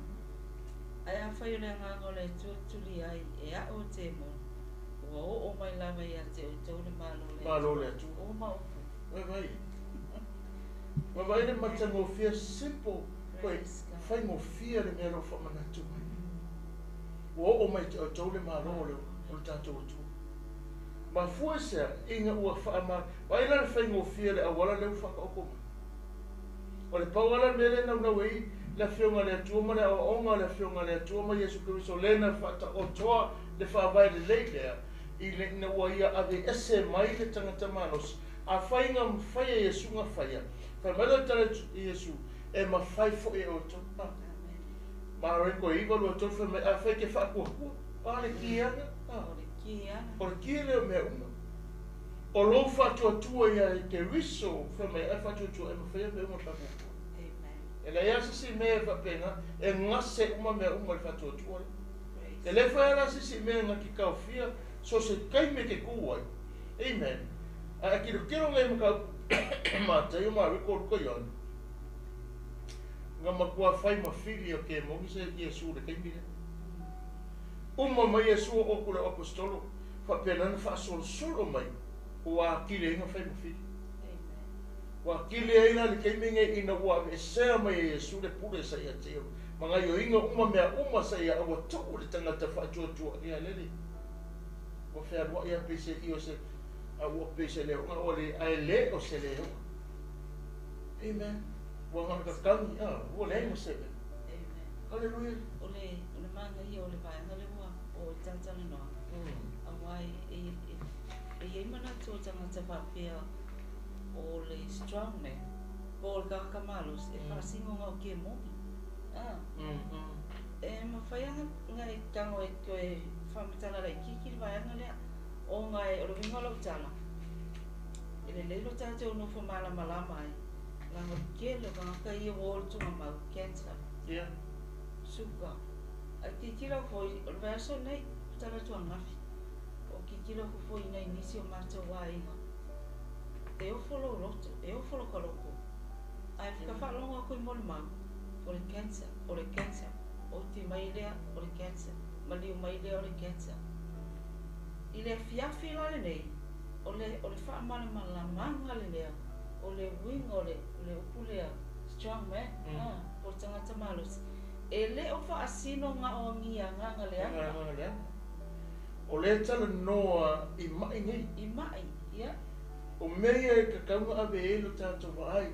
ai a whai o le nganga o le tuli ai e a o te mon ua o mai lava ia te o tōna malo le atua o mau Wai le matango fia simple koe whai mo fia le mea lo whamanatu mai. O mai te o tau le malo o tātou atu. Ma fua sea inga ua whaama, wai la le whai mo fia le awala leu whakaoko mai. O le pauala mele nau ei, la whionga le atua ma le aonga le whionga le atua ma Yesu Christo lena whata o toa le whaavai le leilea i le ina ua ia ave ese mai le tangata manos. A whai ngā mwhai e Yesu ngā whaia. Whai mele tala Yesu e ma whai fo e o tō. Ma reko e iwa lua tō whai a whai ke whakua kua. A le kianga. O le kia leo mea uma. O lo whatua tua ia ke riso whai mai e whatua tua e ma whai mea uma whatua kua. E la ia sisi mea whapenga e ngase uma mea uma le whatua tua. E le whai ala sisi mea ngā ki kau fia so se kaime ke kuai. Amen. A kiro ngai makau Mataio ma record ko yon. Nga makua whai ma whiri o ke mongi se Yesu le kaimire. Uma mai Yesu o kule apostolo whapenana whaasolo mai o a kile inga whai ma whiri. Wa kile ina le kaimine ina ua e sea mai Yesu le pule sa ia teo. Manga yo inga uma mea uma sa ia awa tau le tangata whaatua ni a lele. Wa whea rua ia pese i o se a ua pese leo nga o le a le o se leo. Amen. Wa ngana kakangi ua le mo sebe. Hallelujah. O le manga i o le vai ngale ua o tantana noa. A wai e mana tō tangata whapea o le strong man. po le kakamalos e whaasingonga o ke momi. E mawhaianga ngai tango e koe whamatala rai kikiri waianga lea o ngai o le wingola utala. E le leilo tātou no whamala malama ai. Langa kele wangaka i o olu tunga mau cancer. Suka. A kikira foi o le vaso nei tala tua ngafi. O kikira foi nei nisi o mātou wāinga. E o folo roto, e o folo kaloko. Ai whika whalonga koe mole mau. O le cancer, o le cancer. O te mailea o le cancer. Maliu mailea o le cancer. I le fiafi lale nei. O le whaamana malamanga le lea. O le wing o le upulea. Strong man. O le tangata malos. E le o whaasino ngā o ngia nganga leanga. O le tala noa i mai nei. I mai, ia. O mea e ka kaunga awe e lo tātou waai.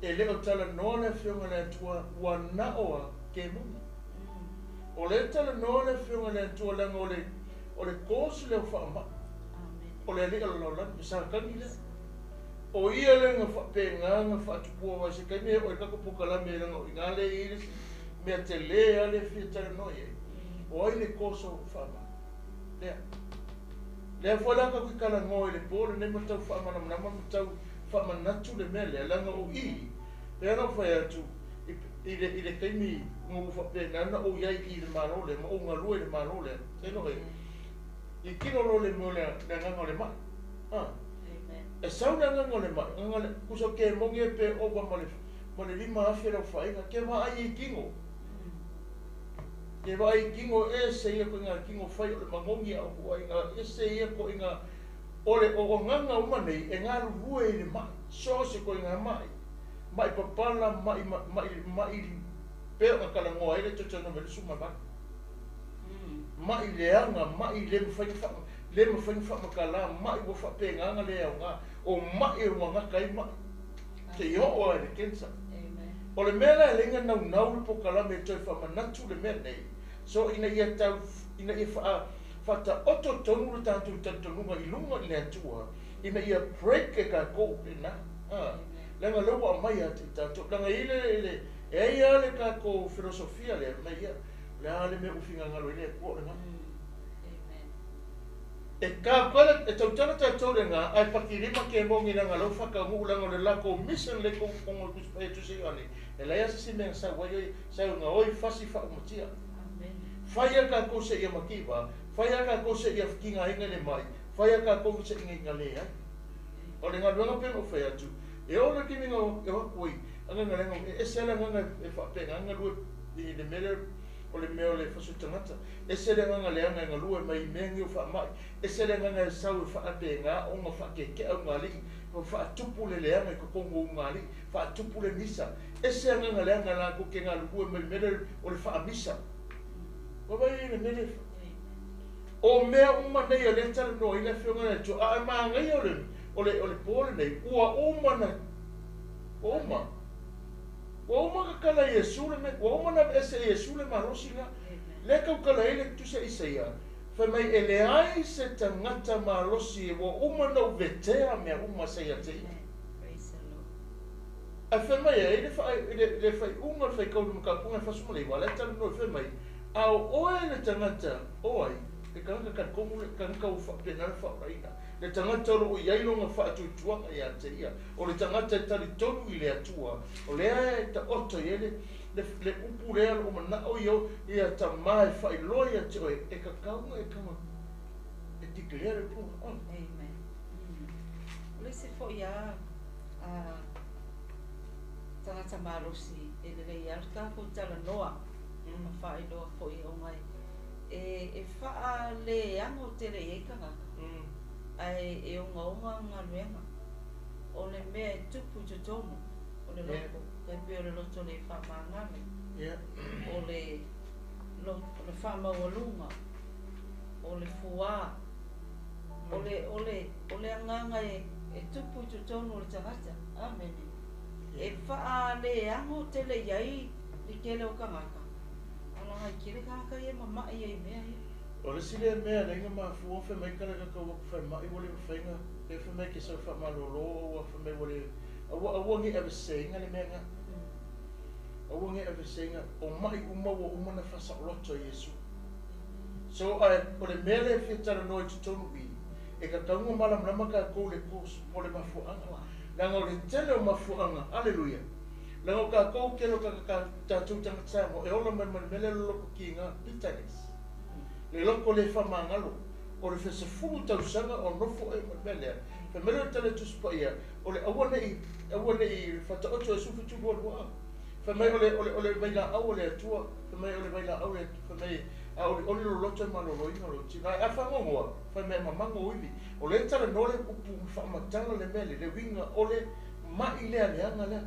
E le o tala noa le whionga le atua ua na oa ke munga. O le tala noa le whionga le atua langa o le kōsu leo whaama. O le lega laulan, me sākangi le. O ia le ngā whapenganga whaatupua wa se kai mea o e kakapuka me langa o inga le irisi. Mea te lea le whiatara noa e. O ai le kōsu whaama. Lea. Lea whalaka kui kala ngoi le pōle nei matau whaamana manama matau whaamanatu le mea lea langa o i. Lea nau whai atu i le kaimi ngu whapengana o iai i le marole ma o ngā lua i le marole. Tēno hei. I kino lo le mua le nganga le mai. E sau le nganga le mai. Nganga le kusa ke mongi e pe oba ma le lima awhi rau whainga. Ke wa ai i kingo. Ke wa ai kingo e se ia ko inga kingo whai o le mangongi au kua inga. E se ia ko inga o nganga umanei e ngā rurua i le mai. So se ko inga mai. Mai papala, mai peo ngā kala ngoa ele tōtana me le sumamaki. Mai leanga, mai le mawhainga whamakala, mai wa whapenganga lea o ngā, o mai o ngā kai mai. Te iho o e le kensa. O le mea le inga nau le pokala me toi whamanatu le mea nei. So ina ia tau, ina ia whata oto tonu le tātou tatonunga i lunga i le atua, ina ia break e ka kōpe na. Langa lewa a mai ati tātou, langa ile, e ia le ka kō filosofia le, mai ia. Le ale me ufinga ngalo ile ko nga. E ka kola e tautana tātou le ngā, ai pakirima ke mongi na ngalo whakangu langa le lako mission le ko kongo kuspai tu se ani. E lai asa si menga sa wai sa nga oi fasi fa umatia. Faya ka ko se ia makiwa, faya ka ko se ia kinga inga le mai, faya ka ko se inga le ai. O le ngā luanga pe o faya tu. E o le kimi ngā e wakui, anga ngalenga e sela nga e whapenga, anga lue i le mele o le mea o le whasu tangata. E sere nganga le anga lua mai mengi o whaamai. E sere nganga e sau e whaape ngā o ngā whaake au ngā li. O whaatupu le anga i kakongo o ngā li. Whaatupu le misa. E sere nganga le anga la ko ke ngā lua mai mele o le whaamisa. Wawai le mele. O mea uma nei a le tala no ina whionga nei tu. A maa ngai o le pōle nei. Ua oma na. Oma. Wa uma ka kala Yesu le me, wa uma na ese Yesu le marosi nga. Le kau kala ele tu se Isaia. Fa mai ele ai se tangata marosi wa uma na vetea me uma se ia te. A fa mai ele fa uma fa kau no ka punga fa sumale wa le tala no fa mai. Au oe le tangata oi. E kanga ka komu le kanga u fa penal fa raina. Le tangata ro iai longa fa atu tuanga ia te ia. O le tangata tali tonu i le atua. O lea e ta oto ele le upu lea o mana o io ia ta mai fa i loia te oe. E ka kaunga e kama e tikelea le punga. Amen. Le se fo ia tangata marosi e le lei alka ko tala noa. Ma fa i loa fo i o ngai. E fa le ango te le e kangaka. Ai e unga ngā ruenga. O le mea e tupu te tonu. O le loko. Kai pia o le loto le whamangame. O le whamawalunga. O le fuā. O le anganga e tupu te tonu o le tangata. Amen. E wha le ango te le iai li kele o kangaka. Alanga i kele kangaka i e mamai i mea i. O le sile mea lenga ma fuo fe mai kala ka waku fai mai wale whainga e fe mai ke sau wha malolo wa fe mai wale Awa ngi ave senga le menga. Awa ngi ave senga o mai uma wo uma na fasa loto Yesu. So ai o le mele fitara no te tonu wi. E ka kaunga malam lama ka ko le pos po le mafuanga. Langa o le tele o mafuanga. Hallelujah. Langa ka ko kelo ka tatu tanga tsamo e ola mele loko kinga bitterness. Le loko le famangalo. O le fese fulu tau sanga o nofo e mele. Fa mele tele tu spaia. O le awane i fata oto e sufu tu bolwa. Fa mai o le baila au le atua. Fa mai o le baila au le fa mai o le loto malolo ina lo tina a fa ngoa fa me mamango ivi o le tala no le upu fa matanga le mele le winga o le ma ile ale anga le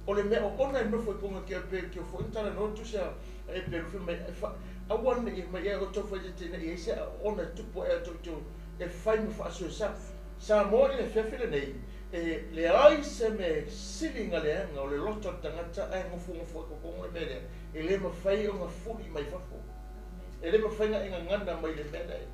o le me o ona no foi ponga ke pe ke fo tala no tu sa e pe fu me fa a one e me o to fa tina e se ona tu po e to e fai me fa sa mo le fefile nei e le ai se me silinga le anga o le loto tangata e mo fu ko le mele e le ma fai o ma fuli mai fa fo e le mawhainga inga ngana mai le mele.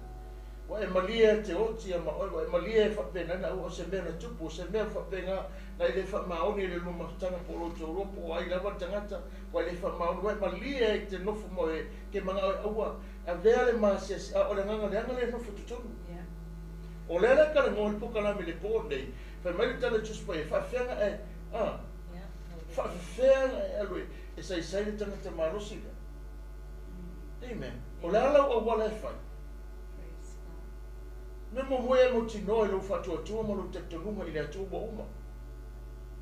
Wa e malia te oti a maoi, wa e malia e whapena na ua se mea na tupu, se mea whapena na i le whamaoni le luma tanga polo te Europa, wa i lawa tangata, wa i le whamaoni, wa e malia e te nofu mo e ke mga oi aua, a vea le maasi a o le nganga le anga le nofu tutonu. O le ala kala ngoi poka lami le pō nei, whai mai tala tuspa e whawhenga e, whawhenga e alui, e sai le tangata marosi le. Amen. O le ala o wala e whai. Me mo moe mo tino e lo whatua tua mo lo te tonunga i le atua wa uma.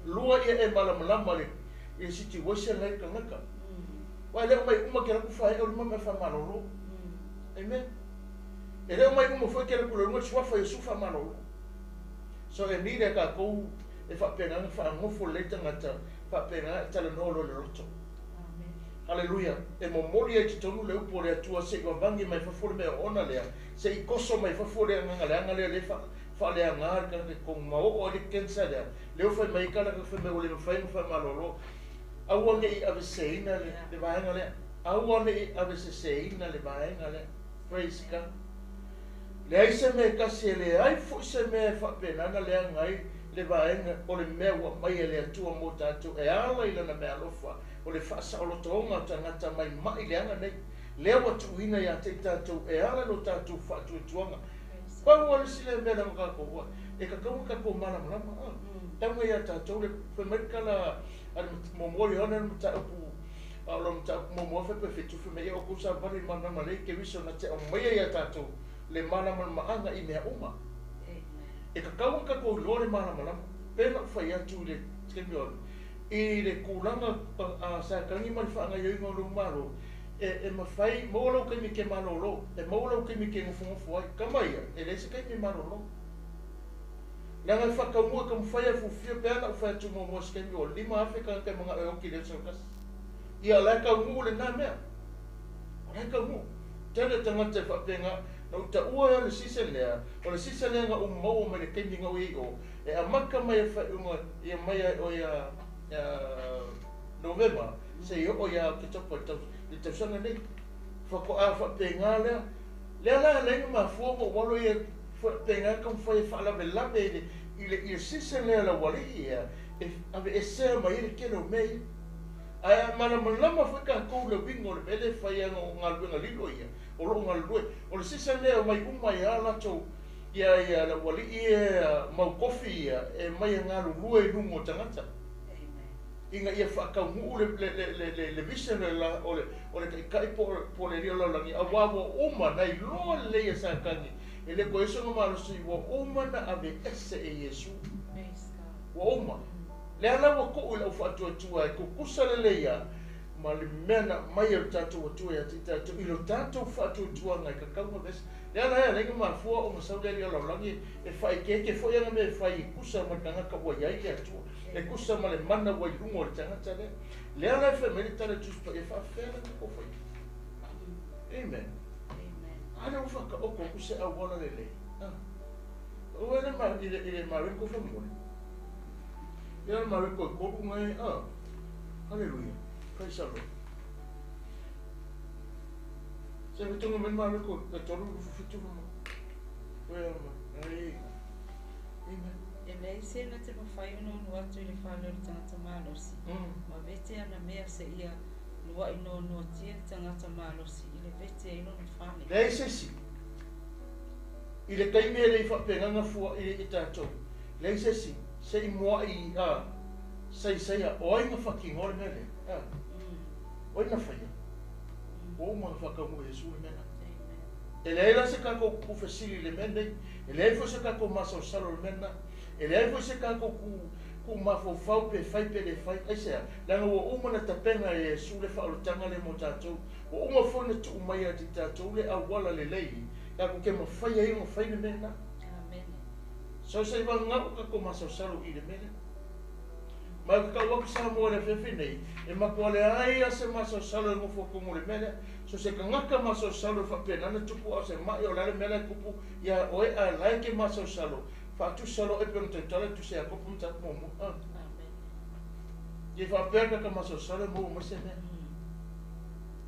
Lua ia e malamalama le i situation lai ka ngaka. Wa leo mai uma ke raku whae o lima me whamalolo. Amen. E leo mai uma whae ke raku le runga suafa i sufa malolo. So e nire ka kou e whapena whaangofo le tangata whapena e tala nolo le roto. Hallelujah. E mo mori e te tonu le upo le atua se wa vangi mai fafore me ona lea. Se I koso mai fafore anga lea le fa le anga ka kong mao o le kensa lea. Leo fai mai kala ka fai me o le mawhai malolo. Aua ne I ave seina le vaenga lea. Aua ne I ave seina le vaenga lea. Praise God. Le ai se me kasi le ai fu se me whapenana lea ngai le vaenga o le mea wa mai e le atua mo tatu. E ala I lana mea lofa. O le whaasa o lo toonga o tangata mai mai leanga nei. Lea watu ina ia te tātou e ala lo tātou whaatu e tuanga. Pau ala sile mea na makako hoa. E ka kaunga kako mana malama. Taunga ia tātou le whamerika la momori hana na mta upu. Alo mta upu momoa whepe whetu wheme e o kusa pari mana malei ke wiso na te o maia ia tātou. Le mana maanga I mea uma. E ka kaunga kako lore mana malama. Pena whai atu le skemiona. I le kulanga sa kangi mai whaanga i oinga o malo e mawhai maulau kai mi ke malolo e maulau kai mi ke ngufungufu ai kamaia e lese kai mi malolo langa I whakaumua ka mwhai a fufia peana u whai atu mo skemi o lima Afrika kai mga eoki le saukas ia lai ka ungu le nā mea lai ka ungu tēne tangata whapenga na uta ua ea le sisa lea o le sisa lea nga umau mai le kaimi ngau I o e amaka mai a whai unga ia mai o ia November se yo o ya ke topo le tausanga nei whako a whapenga lea la ma fuomo walo ia whapenga kam whai whala me labe I le sisa lea la wali ia ave e sea mai ele keno mei ai mana malama whaka kou le wingo le mele whai anga o ngā luenga lilo ia o lo ngā lue o le sisa lea mai umai a lato ia la wali ia mau kofi ia e mai ngā lue lungo tangata inga ia whakaungu le vision la o le kai po le rio laulangi a wawa uma nei loa leia sa kangi e le koe songa marosi wa uma na ave ese e Yesu wa uma le ala wa ko ula ufa atua e kukusa le leia ma le mena mai o tatu atua ya tatu ilo tatu ufa atua ngai ka kaunga ves le ala ea lenga mafua o masau le rio laulangi e whai keke fo yanga me whai kusa matanga ka wa yai le atua e kusa ma le mana wai lungo le tangata le le ala e whamere tala tuspa e whawhena ka kofai Amen ana ufa ka oko kuse a wala le le o ene ma ile mariko whamore ile mariko e kopu ngai Hallelujah praise the Lord se me tunga men mariko e tolu fitu ma Amen E lei sena te mawhai no atu I le whale o le tangata malosi. Ma vete ana mea se ia lua ino no tia le tangata malosi. I le vete ino no whale. Lei se si. I le kai mea lei whapenganga fua I le tātou. Lei se si. Se I mua I sei a oinga whakingore mea le. Oina whaia. O mga whakamu e sui mena. E leila se kako ku fesili le mendei. E leifo se kako masau salo le mena. E leifo se kako ku mafofau pe fai pe le fai. Aisea, langa ua umana tapenga e su le whaalutanga le mo tātou. Ua uma fona tu umaya ti tātou le awala le lei. Kako ke mawhaia I mawhai le mena. Amen. So se iwa ngau kako masau salo I le mena. Ma ka wapi sa mo le fefe nei. E makua le aia se masau salo e mofo kumu le mena. So se ka ngaka masau salo whapenana tupu au se mai o lale mele kupu ia oe a laike masau salo. Whatu salo e pēr te tala tu se a kupu mta momu. Ie whapēr ka masau salo mo mo se mea.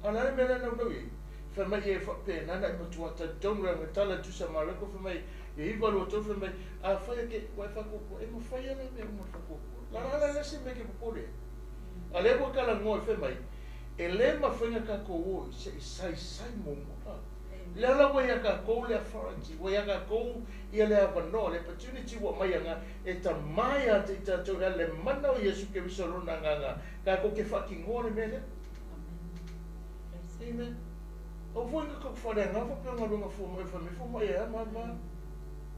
A lale mele nau nau I. Whamai e whapenana I matuata dongranga tala tu se mareko whamai. E iwa lo tau whamai. A whaia ke wai whakoko. E mo whaia nei mea mo whakoko. La lese me ke popole. A lewa kala ngoe whamai. E le mawhinga ka kou se sai momo. Le ala wai a ka kou le authority, wai a ka kou ia le avanoa, le opportunity wa mai anga, e ta mai a te tātou ea le mana o Yesu ke wisorona nganga, ka kou ke whakingoa le mele. Amen. O fuinga kou whare ngawa pia ngā runga fōmai whamai, fōmai ea mama.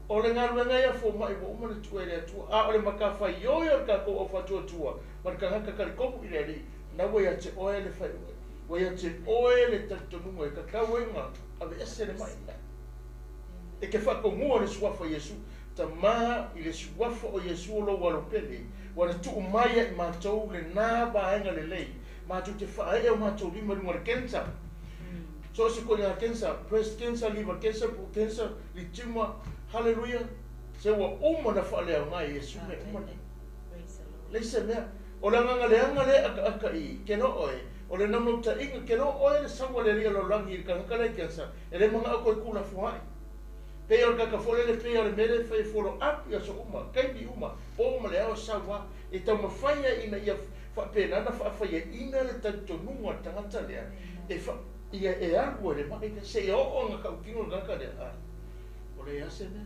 O le ngā runga ia fōmai wa umana tua le atua, a o le maka whai oi o ka kou o whatua tua, man ka ngaka kari kopu I le ri, na wai a te oe le whai oe. Wai a te oe le tatonunga e ka kawenga a ve ese le mai. E ke whakongua le suafa Yesu, ta maa I le suafa o Yesu o lo walo pele, wana tu umaya I mātou le nā baenga le lei, mātou te whae o mātou lima runga le kensa. So se koe ngā kensa, breast cancer, liver cancer, pu cancer, li tumor, hallelujah, se wa umana whaelea o ngā Yesu me umana. Leisa mea, o la nganga le aka I, keno oe, o le namu ta inga, keno oe le sawa le ria lo langi I ka ngaka le kensa, e le mga ako I kula fuhai. Pea o kaka fole le pea le mele fai follow up ia so uma, kaimi uma, o uma le ao sawa, e tau mawhaia ina ia whapenana whaafhaia ina le tautonunga tangata lea, ia e arua le mai, se o o ngaka ukingo ngaka lea, o le ase mea,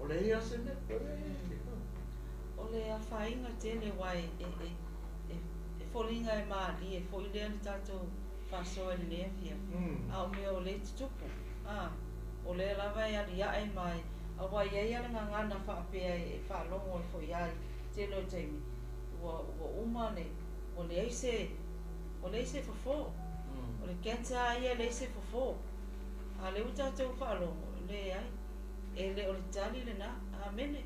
o le ase mea, O le a whainga tele wai e wholinga e maali e whoilea ni tātou whasoa ni lea fia. A o mea o le tutupu. O le lava e ali ae mai. A wai e ala ngana whaapea e whaalongo e whoiai. Telo teimi. Ua umane. O le eise fofo. O le kensa ai le eise fofo. A le utātou whaalongo. Le ai. E le o le tali le na. Amene.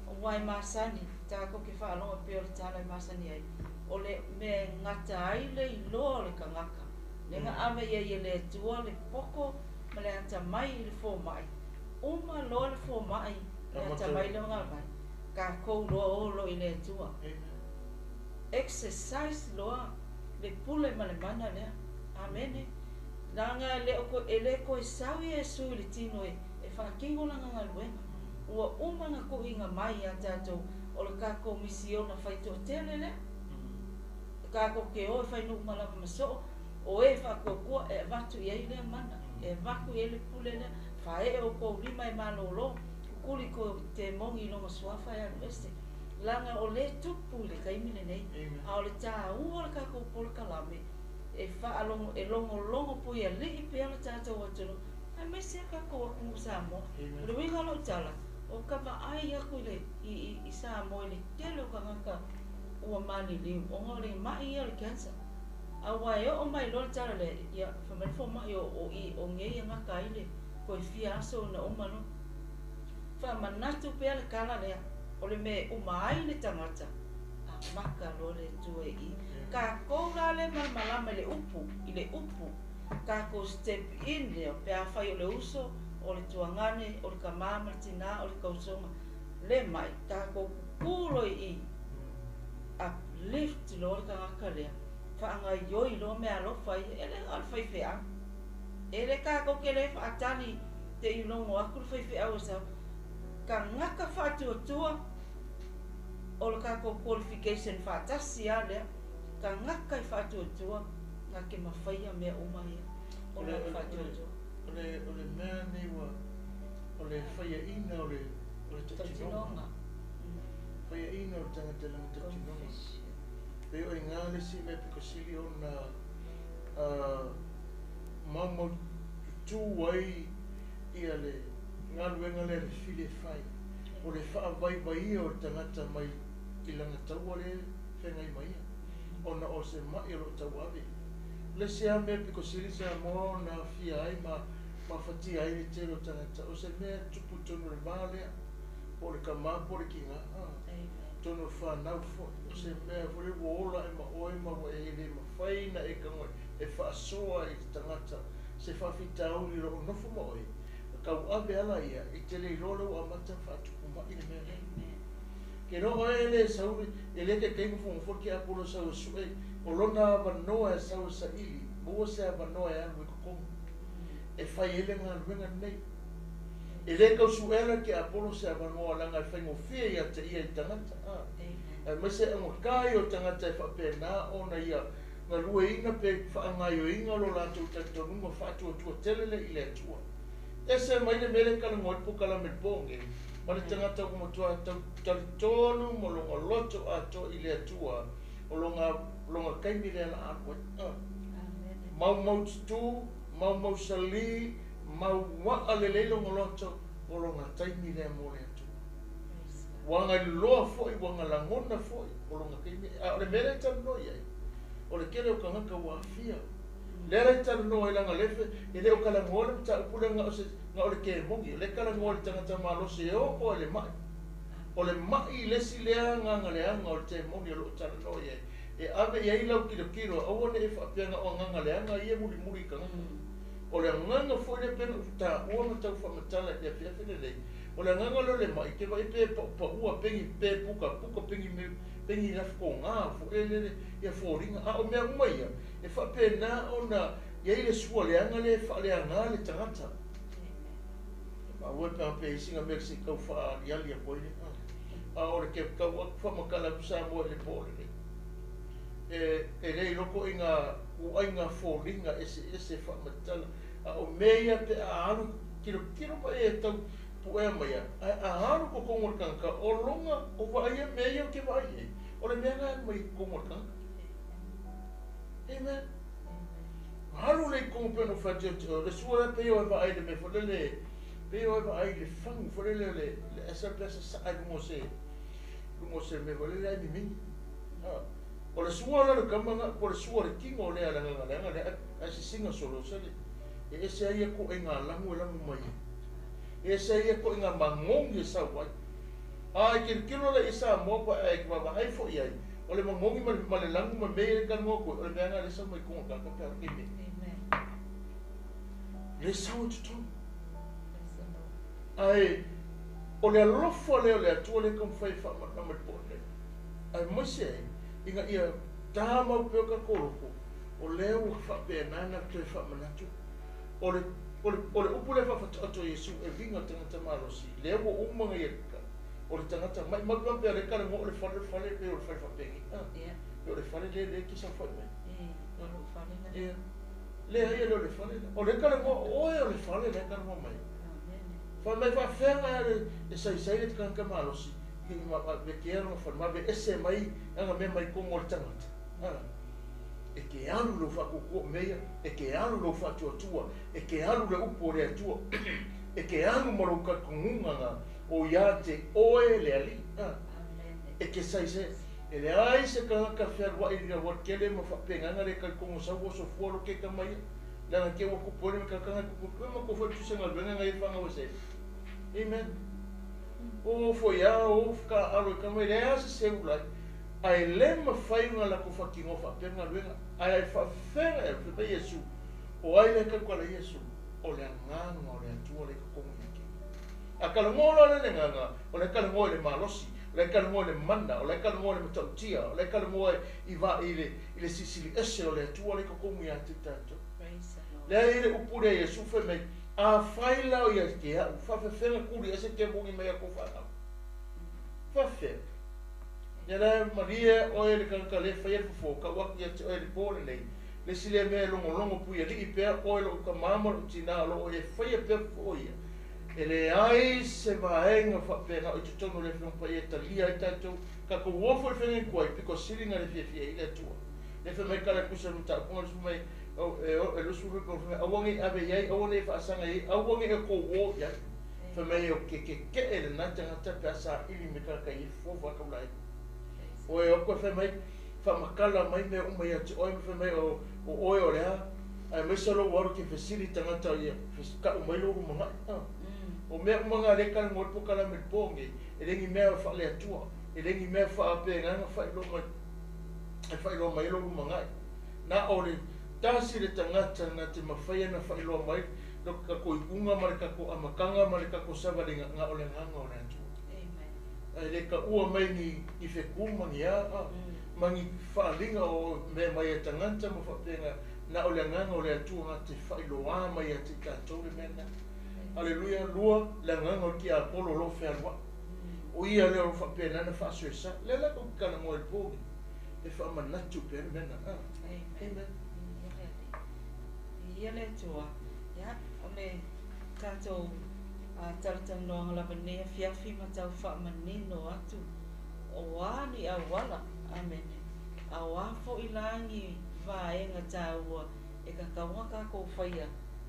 O wai masani, tā ko ke whaalonga pe o le tālai masani ai. O le me ngata ai le I loa le kangaka. Le ngā ame ia le tua le poko, ma le ata mai I le fō mai. Uma loa le fō mai, le ata mai le ngā mai. Ka kou loa o lo I le tua. Exercise loa, le pule ma le mana lea. Amene. Nanga le ko e sawi e sui le tino e whakingo langa ngā luenga. Ua umanga ko inga mai a tātou o le kako misiona whaito tele le. Kako ke o e whainu umalama maso o e whakokua e watu I eile mana. E waku I ele pule le. Whae o ko rima I malolo. Kukuli ko te mongi longa suafa e anu este. Langa o le tupu le kaimine nei. A o le tā ua le kako pole kalame. E whaalongo e longo pui a li I pēla tātou atunu. Ai mai se kako a kungu sa mo. Ure winga lo tala. O ka ai aku I sa mo le tele o ka ngaka ua mani liu. O ngā le mai ia le cancer. A wai o mai lo tala le ia whamai fo mai o ngei a ngaka I le ko I fia aso na umano. Whamanatu pia le kala lea. O le me umai le tangata. A maka lo le tue I. Ka koura le malama le upu. I le upu. Ka ko step in le o pia whai o le uso. O le tuangane, o le kamama, tina, o le kausonga. Le mai, kako kuro I uplift lo le kangaka lea. Whaanga ioi lo mea lo whai, ele al whai whea. Ele kako ke le whaatani te ilongo aku le whai whea o sa. ka ngaka whātua o le kako qualification whātasi a lea, ka ngaka I whātua ngā ke mawhaia mea umai o le whātua. O le mea niwa, o le whaia ina o le tatinonga. Whaia ina o le tangata langa tatinonga. Pe o ngā lesi me piko sili o na mamau tu wai ia le ngā luenga le while whai. O le wha vai vai o le tangata mai I langa taua le whengai mai. Ona o se mai o tau awe. Le sea mea piko sili sea mo na fia ai ma whati ai le tero tangata. O se mea tupu tonu le mālea. O le kamapo le ki ngā. Tono whanau fo. O se mea vore wola e ma oe ma wa e le ma whaina e kangoe. E whaasoa I tangata. Se whawhitau I ro nofo ma oe. Kau awe ala ia. I tele I rolo a mata whatupu ma I le mea. Ke no oe le sauri. E le ke keimu fongo ki apolo sau sue. O lona wanoa e sau sa ili. Mua se a wanoa e anu e kukongu. E whai ele ngā ruenga nei. E le kau suela ke apolo se a wanoa langa e whaingo whia ia te ia I tangata. E mai se ango kai o tangata e whapena ona ia. Ngā lua inga pe whaangai o inga lo lātou tatonunga whātua tua telele I le atua. E se mai le mele kala ngoi pokala me bonge. Ma le tangata o matua tali tonu mo longa loto ato I le atua. O longa kaimi le ala anwa. Mau tutu, mau sali, mau waka le leilo ngoloto, o longa taimi le mo le atua. Wanga loa foi, wanga langona foi, o longa kaimi. O le mele tanu no iai. O le kere o kangaka wafia. Lera tanu no I langa lefe, I leo kala ngole mta upule nga o le kere mongi. Le kala ngole tangata malose e o le mai. O le mai lesi lea nganga leanga o le te mongi o lo tanu no iai. E ave ia ilau kilo awane e whapianga o nganga leanga ia muri kanga. O le nganga foi le pena uta ua matau whamatala e pia lei. O le nganga lo le mai ke vai pe pa ua pengi pe puka pengi rafko ngā fo e le ia fōringa a o mea umaia. E whapena o na ia i le sua leanga le whaleanga le tangata. Ma ue pēma pe isinga mea se kau wha aliali a koile. A o le ke kau whamakala kusa mua le pōle le. E rei loko I ngā uainga fōringa ese whamatala. A o mea pe a aru kiro pa e tau puea maia. A aru ko kongor kanka o longa o vaia mea o ke vaia. O le mea ngā mai kongor kanka. Amen. Haru le kongo peno whatia le sua pe o e vaai le me whalele. Pe o e vaai le whangu whalele le asa plasa saai lungo se me whalele ai mi mingi. O le sua la kamanga po le sua le kingo o le alanga le asi singa solo sale. E ese ai ko e ngā langu mai. E ese ai ko e ngā mangongi sa wai. Ai kilo le isa mo pa e kwa vai fo iai. O le mangongi ma le langu ma mei ka mo ko o le ngā le sa mai ko ka ka pe me. Le sa o tu. Ai o le lofo le atua le kom fai fa ma po le. Ai mo se inga ia tama pe ka koroko o leo fa pe nana te fa manatu o le upule fa to Yesu e vinga tangata malosi leo o umanga ia o le tangata mai pe le kala mo le fale pe o fa pengi o le fale le ki sa fa me le ai le fale o le kala mo o le fale le kala mo mai fa mai fa fenga e sai le kanka malosi ki ma be kero fa ma be ese mai anga me mai ko mo tangata e ke alu lo fa ko meia e ke alu lo fa tua e ke alu le upo le tua e ke alu mo lo ka kunga o ia te oe le ali e ke sai se e le ai se ka fer wa i ga wa kele mo fa penga le ka ko sa wo so fo ke ka mai la ke wo ko pole ka ka ko fo tu se ngal benga ngai fa nga se amen o foi o ficar alo como ele é esse celular ai lema fai uma la ko fakingo fa perna luenga ai fa fera pe Yesu o ai le ka ko le Yesu o le nganga o le tua le ko mo ki akala ngolo le nganga o le kala ngolo le malosi le kala ngolo le manda o le kala ngolo le tautia o le kala ngolo I va ile sisili ese o le tua le ko mo ya titato le ile upure Yesu fe me a faila o ia ke a fa fa fenga kuri ese ke bungi mai ko fa fa fe ya la maria o ele kan ka le fa ia fo ka wa ia te o ele pole nei le sile me longo pu ia li pe o ele ka mama o tina lo o e fa ia pe fo ia ele ai se vaenga fa pe na o te tono le fon pa ia talia i tatou ka ko wo fo fenga ko i piko silinga le fie ile tua le fe mai kala kusa no ta ko su mai o lo su ko fe awangi ave ia o ne fa sanga ia awangi e ko wo ia fe mai o ke ele na tanga ta pasa ili me ka i fo va ka lai o e o ko fe mai fa makala mai me o mai ati o me fe mai o o le ai me solo wor ke facilita ngata ia ka o mai lo mo o mea mga le kala ngol po kala me pongi e lengi mea fa le atua e lengi mea fa ape nganga fa ilo mai lo mangai na ole tasi le tangata na te mawhaia na fa ilo mai lo ka ko iunga mare ka ko amakanga mare ka ko sava le nga ole nganga ole atua ai le ka ua mai ni fe kumangi a mangi fa linga o me mai tangata mo fa penga na ole nganga ole atua nga te fa ilo a mai ati ka tole mena Aleluia, lua, la nganga ki a polo lo fe alwa. O ia le o fa pena na fa soesa. Le la ko kana mo el po. E fa manatu pe mena. Amen. Ia le tua. Ya, o me tato a tartan no la bene fiafi ma tau fa manino atu. O ani a wala. Amen. A wa fo ilangi va e nga tau e ka kawa ka ko faia.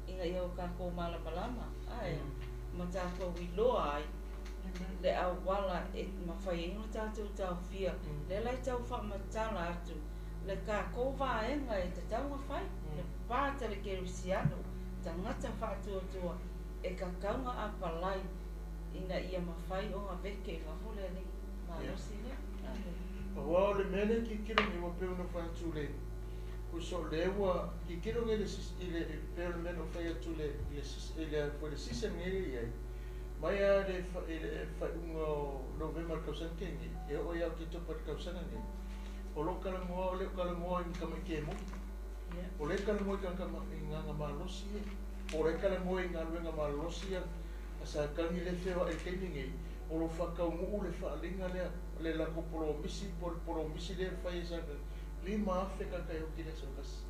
Inga ia o ka ko malama ai ma tātou i loa ai le au wala e mawhai ingo tātou tau fia le lai tau wha matala atu le ka ko vaenga e te tau ngawhai le pātale ke risiano tangata whātua e ka kaunga a palai ina ia mawhai o ngā veke e wahole ni mālosi le Wao le mene ki kiro ni wa peo no whātu le Kuso lewa ki kiro nge le pero meno fai atu le foi le sisa ngere ia mai a le fai ungo november kausan kengi e o ia ki to pat kausan nge o lo kala mo le kala mo in kama kemo o le kala mo kan kama nganga malosi o le kala mo nganga malosi asa kangi le feo e kengi o lo faka mu le fa linga le la ko pro misi le fai sa lima Afrika kai o kile sokas.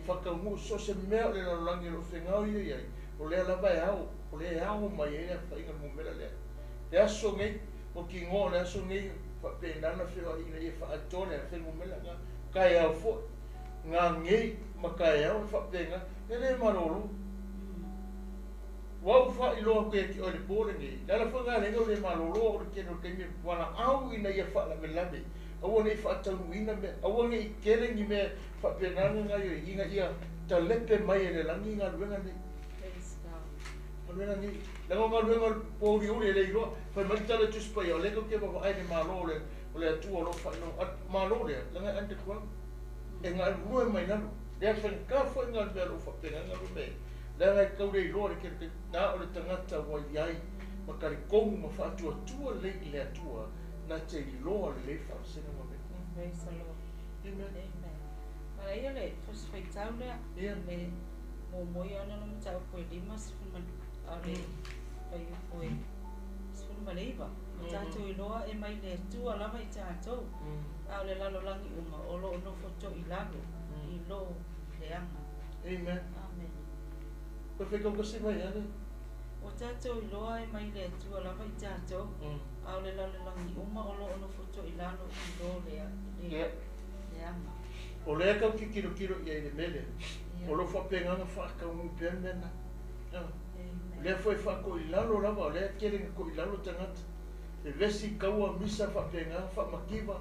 Whakangu so se mea le langi lo whengau i ai. O lea lava e au. O lea e au mai e a whainga mumera lea. Le aso ngei, o ki ngō le aso ngei, whapendana whiwa ina i e whaatone a whengu mera ngā. Kai au fo. Ngā ngei, ma kai au e whapenga. Le le maroro. Wau wha i loa koe ki o le pōre ngei. Lala whanga lenga o le maroro o le keno kemi wana au ina i a whaala me lame. Awa nei whaatanu ina me, awa nei kerengi me whapenanga ngai o inga ia ta lepe mai e le langi ngā ruenga nei. Ngā ruenga nei. Lango ngā ruenga pōri uri e le iroa, whai maritala tuspai o lego ke waka aine mālo o le atua lo whaino. Mālo lea, langa ante kua. E ngā rue mai nanu. Lea whanka whai ngā mea lo whapenanga rume. Lea ngai kaure iroa re kere nā o le tangata wai iai. Makari kongu ma whaatua tua le i le atua. Na te loa le whaasena ma me. Praise the Lord. Amen. Amen. Mara ia le fos fai tau lea. Le mo moi ana no tau koe lima sifun ale pai koe sifun maleiva. Ma tātou i loa e mai le tua lava i tātou. Au le lalo langi uma o lo no foto i lalo. I lo le anga. Amen. Amen. Koe whekau kasi mai ane? O tātou i loa e mai le tua lava i tātou. Au le lalo langi uma o lo no foto i lalo i lo le anga. O lea kau ki kiro i aile mele. O lo whapenganga whakau ngu pia mena. Lea whai whako i lalo lava, o lea kerenga ko i lalo tangata. E vesi kaua misa whapenganga whamakiwa.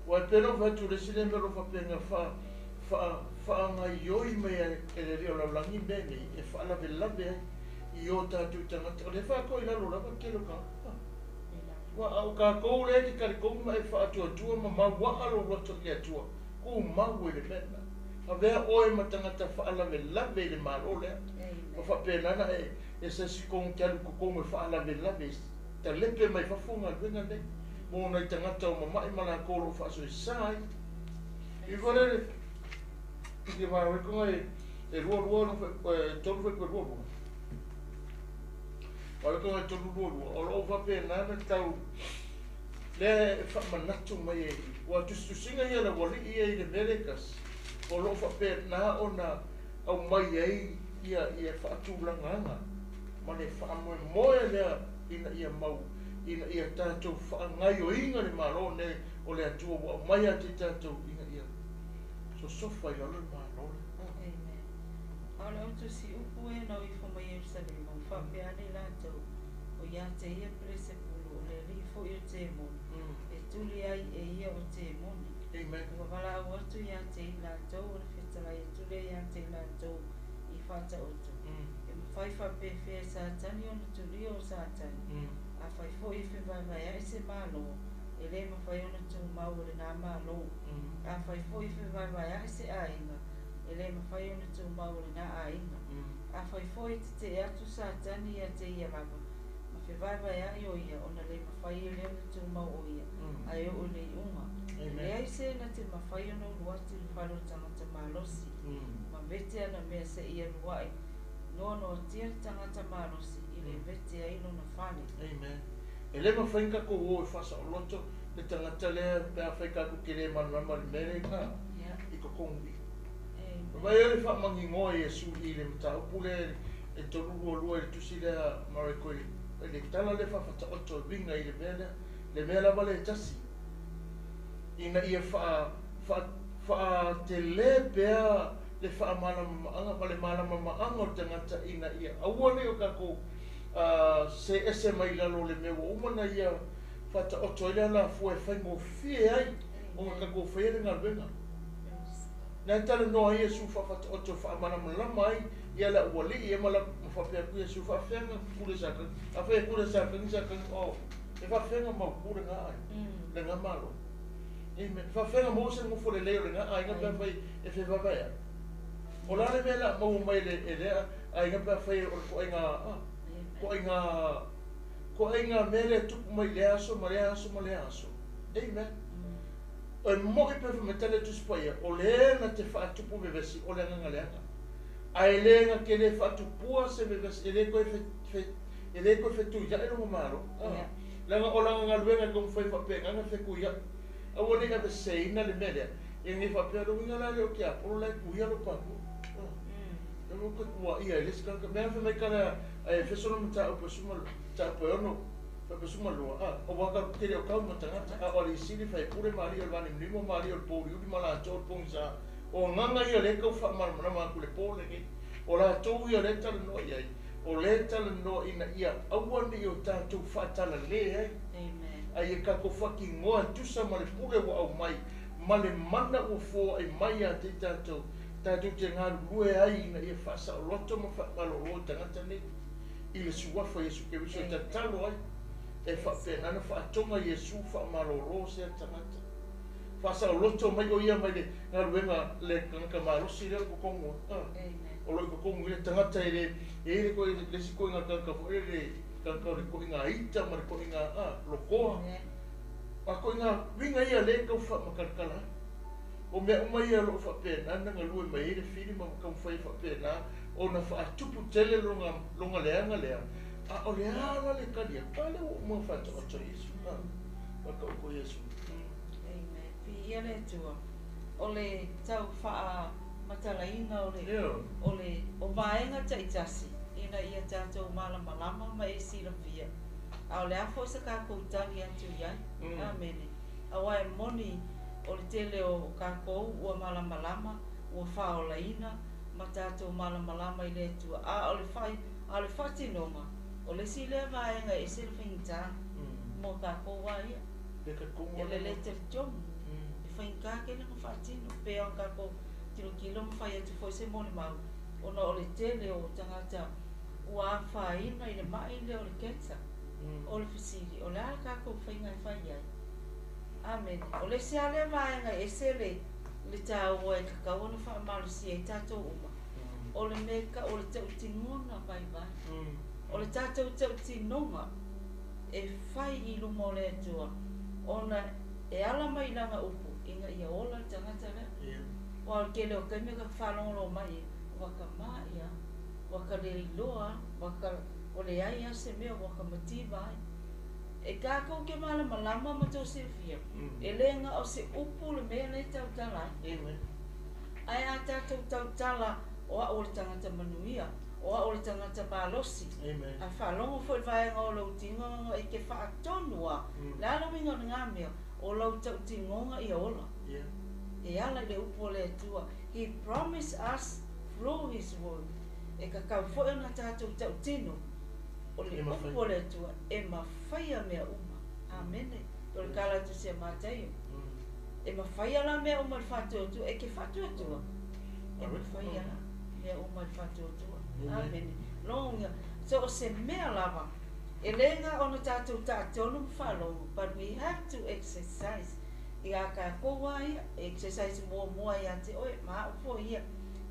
Wai pena whatu resi le mero whapenga whaanga ioi mea e le rio lau langi mene e whaalawe lawe i o tātou tangata. O le whako i lalo lava kero ka. Wa au ka kou le ki kari kou mai whaatua ma mawalo roto i atua. Ku mau e le mena. A vea oe matangata whaalawe lawe le maro lea. O whapenana e sa sikong kialu kukongo e whaalawe lawe. Ta lepe mai whafunga luenga le. Mo nei tangata o mamai mana koro whaaso i sai. I kore, i te wāwe konga e rua no tolu fe rua. Wala ko tolu rua. O lo fa pe na tau le fa manatu mai e. Wa tu singa ia la wali ia i le Americas. O lo fa pe na ona au mai ai ia fa tulanga. Ma le fa mo le ina ia mau ina ia tātou whaangai o inga le maro ne o le atua wa mai a te tātou inga ia. So sofa i lalo le maro le. Amen. Aole o tu si upu e nau i whama Yerusalema o whapeane lātou o ia te ia prese pulu o le rifo i o te moni. E tuli ai e ia o te moni. Amen. Ua wala au atu ia te i lātou o le whetala e tuli ia te i lātou i whata otu. E mawhai whapewhea sātani o na tuli o sātani. A fai foi fe vai ai se malo e le ma fai ona tu mau le na malo a fai foi fe vai ai se ainga e le ma fai ona tu mau le na ainga a fai foi te atu satani e te ia lava ma fe vai ai o ia ona le ma fai le ona tu mau o ia ai o le uma le ai se na te ma fai ona luati le falo tangata malosi ma vete ana me se ia luai no tia tangata malosi le vete ai no na fale. Amen. E le mawhainga ko o e whasa o loto, le tangata lea pēr whaika ko kere manama le mere ka, i ko kongi. Vai ele wha mangi ngoa e su i le mta upule e tolu lua e tusi lea mare koe, e le tala le whawhata oto vinga i le mea wale e tasi. Ina ia wha te le pēr le wha malama anga, ma le malama maanga o tangata ina ia awane o kako se ese mai lalo le mea umana ia fata oto ile ala fue whaingo fie ai o nga kako whaere ngā wenga. Nā tala noa ia su fata oto whaamana malama ai ia la uali ia mala mwhapea kuia su whawhenga kure saka a whae kure saka ni saka o e whawhenga mau kure ngā ai le ngā malo. Amen. Whawhenga mau se ngufo le leo le ngā ai ngā pēr whai e whai wawea. O lale mea la mau mai le e lea ai ngā pēr whai o ko ai ngā ko inga mele tupu mai le aso ma le aso ma le aso. Amen. O mo ke pe me tele tu spoia o le na te fa tupu me vesi o le nga le nga. Ai le nga ke le fa tupu se me vesi ele ko fe tu ya no malo. La nga o la nga luenga ko foi fa pe nga fe ku ya. A o le nga be seina le mele. E ni fa pe ro nga la le o kia o la ku ya lo pa. Eu ko wa ia le ska ka me fa me kana e fesono mata o pesuma ta peono fa pesuma lo o wa ka ke o ka mo tanga a o le sili fa pure mari o vani mimo mari o pori u mala to ponza o nganga ia le ko fa mar ma ku le pole ni o la to ia le tal no ia o le tal no ina ia awa ni o ta tu fa tala le amen ai ka ko fucking mo tu sa mari pure wa o mai male mana o fo ai mai a te tato tato te ngā rue ai na ia whasa o loto mo whakalo o tangata ni i le suafa Yesu ke wiso ta talo ai e whapena whaatonga Yesu whaamalo ro se a tangata whasa o loto mai o ia mai le ngā ruenga le kanka marosi lea kukongo o loi kukongo le tangata e le koe le si koe ngā kanka fo e le kanka le koe ngā ita ma le koe ngā lokoa a koe ngā winga ia le kau whamakarkala o mea umai alo whapena nga lue mai le whiri ma kau whai whapena o na whaatupu tele longa leanga lea a o le ala le karia pale o mua whata o to Yesu wa kau ko Yesu amen pi ia le tua o le tau wha matalaina o le o vaenga taitasi ina ia tātou malama ma e sila via a o le afo sa kako utali atu iai amene a wae moni o le tele o kako ua malama ua whaolaina ma tātou malama i le tua a o le whatinonga o le sile vaenga e sila whaingita mo kako waia e le le te tiongu e whaingake le ma whatino peo kako tiro kilo ma whai atu fo se moni mau ona o le tele o tangata ua whaina i le mai le o le ketsa o le fisiri o le ala kako whainga i whai ai amen o le se ale vaenga e se le tau e kakau ona whaamalusia i tātou uma o le meka o le tau tinona vai o le tātou tau tinonga e whai i lunga o le atua ona e ala mai langa upu inga ia ola tangata lea o al kele o kai meka whalongolo mai wakamaya, wakaleloa, ole ai ase mea wakamativa ai. E kako ke malama ma tō Silvia. E lenga o se upu le mea nei tautala. Ai a tātou tautala o a ole tangata manuia, o a ole tangata palosi. A whalongo foi vaenga o lau tingonga i ke whaatonua. Lalo mingo ngā mea o lau tau tingonga i ola. E ala le upu le atua. He promised us through his word. E ka kau foi na tātou tau tino. O le upu le atua. E mawhaia mea uma. Amene. O le kala tu se Mataio. E mawhaia la mea uma le whātua atua. E ke whātua atua. E mawhaia la mea uma le whātua atua. Amene. Longa. So o se mea lava. E lenga o na tātou tātonu mwhalongo. But we have to exercise. I a ka koua ia, exercise mua ia te oe, maa upo ia.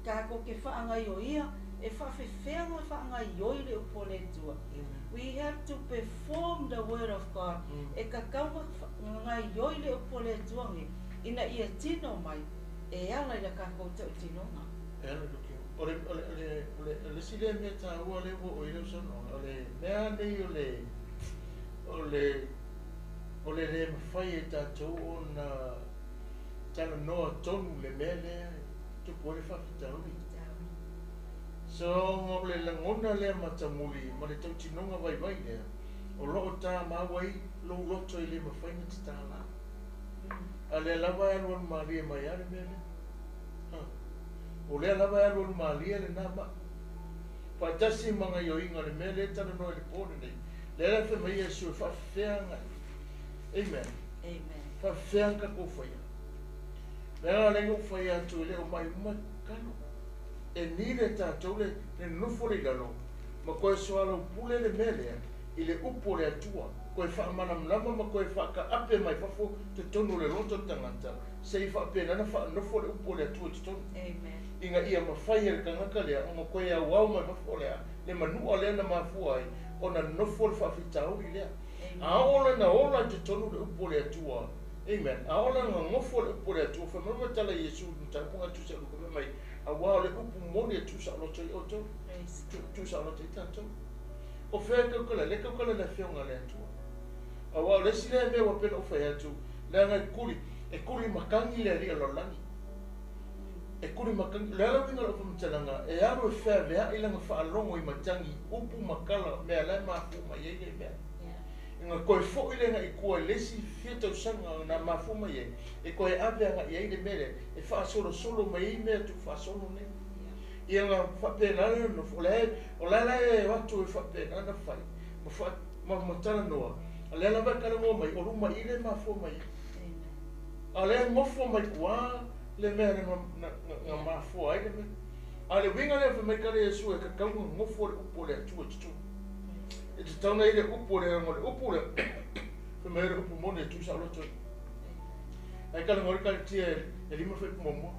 Ka ko ke whaangai o ia, e whawhewhenga whaangai oi le upo le tua. We have to perform the word of God. E ka kaua ngai oi le upo le tua nge, ina ia tino mai, e ala ila ka koutou tino nga. E ala duki. Ole sile mea tā ua le wo o ilo sono, ole mea nei ole le mawhai e tātou o na tala noa tonu le mea lea tupu ole whakitauri. So ole langona lea matamuli ma le tautinonga vai lea o loo tā mawai lo loto i le mawhai na te tāla. A le lava e alua maria mai are mea lea. O le lava e alua maria le nā ma. Whaitasi manga i o inga le mea lea tala noa le pōne nei. Le la whi mai e sui whawhea Amen. Amen. Whawheanga ko whaia. Mea lengo whaia atu leo mai makano. E nire tātou le nufo le galo. Ma koe soalo pule le melea i le upo le atua. Koe whaamanamnama ma koe whaaka ape mai whafo te tonu le loto tangata. Se i whaape nana whaanofo le upo le atua te tonu. Amen. Inga ia mawhai e kangaka lea. Onga koe a wau mai whafo lea. Le manua lea na mafua ai. Ona nofo le whawhitauri lea. Aola na ola te tonu le upo le atua. Amen. Aola na ngofo le upo le atua. Whamama tala Yesu ntapunga tusa lukume mai. Awa le upu moni e tusa aloto i oto. Tusa aloto i tato. O whea kaukala, le kaukala na whionga le atua. Awa le sile mea wapena o whea atu. Le ngai kuri. E kuri makangi le ria lolangi. E kuri makangi. Le ala winga lopo mtalanga. E aro e whea vea ilanga whaalongo i matangi. Upu makala mea lai mafu ma yeye mea. Nga koe fo'ilenga i kua lesi fiatau sanga na mafuma ye. E koe aweanga i aile mere. E whaasolo solo mai i mea tu whaasolo ne. Ia nga whapenana no o lala e watu e whapenana whai. Ma matana noa. A lala wakara mo mai o ruma i le mafuma ye. A le mofo mai kua le mea nga mafua ai le mea. A le winga le whamekare e su e ka kaunga ngofo le upo le atua tutu. E te tauna i le upu le ngore upu le whamere upu mone e tusa aloto. Ai kala ngore kala tia e lima whi kumomo.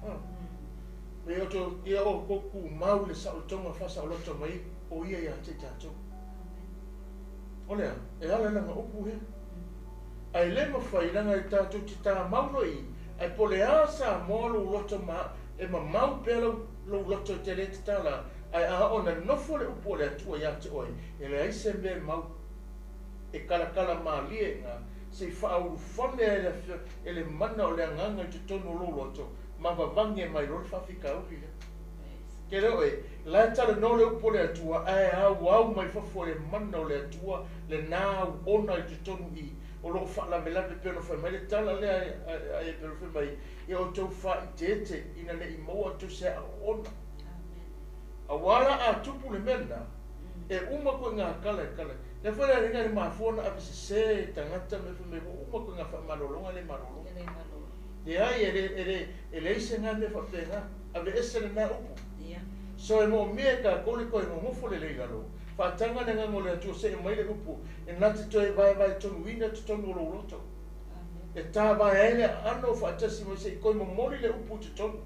Me oto ia o koku mau le sa alotonga whasa aloto mai o ia ia te tātou. Olea, e ala langa upu he. Ai le mawhai langa i tātou ti tā maulo i. Ai pole asa moalo uloto ma e ma mau pēlau lo uloto te le te tāla. Ai a ona nofo le upo le atua ia te oi. E le aise me mau. E kala maalie nga. Se i whaau whane e le mana o le anganga i te tono loloto. Ma wawange mai rol whawhika uri le. Ke reo e, lai tala no le upo le atua. Ai au mai whafo le mana o le atua. Le nā ona i te tono i. O lo whaala me lape pēno whai mai. Le tala le ai pēno whai mai. E o tau wha i tete. Ina le i moa tu se a ona. A wala a tupu le mena, e uma koe ngā kala. Le whare ringa le mafona a pese se tangata me whame uma koe ngā whamarolonga le marolonga. E ai e le ise ngā me whapenga, a le ese le nā upu. So e mo mea ka kole koe ngā ngofo le leigaro. Whaatanga ne ngā ngole atua se e mai le upu, e nati toi vai tonu wina te tonu olo roto. E tā vai aile ano whaatasi mo se i koe mo mori le upu te tonu.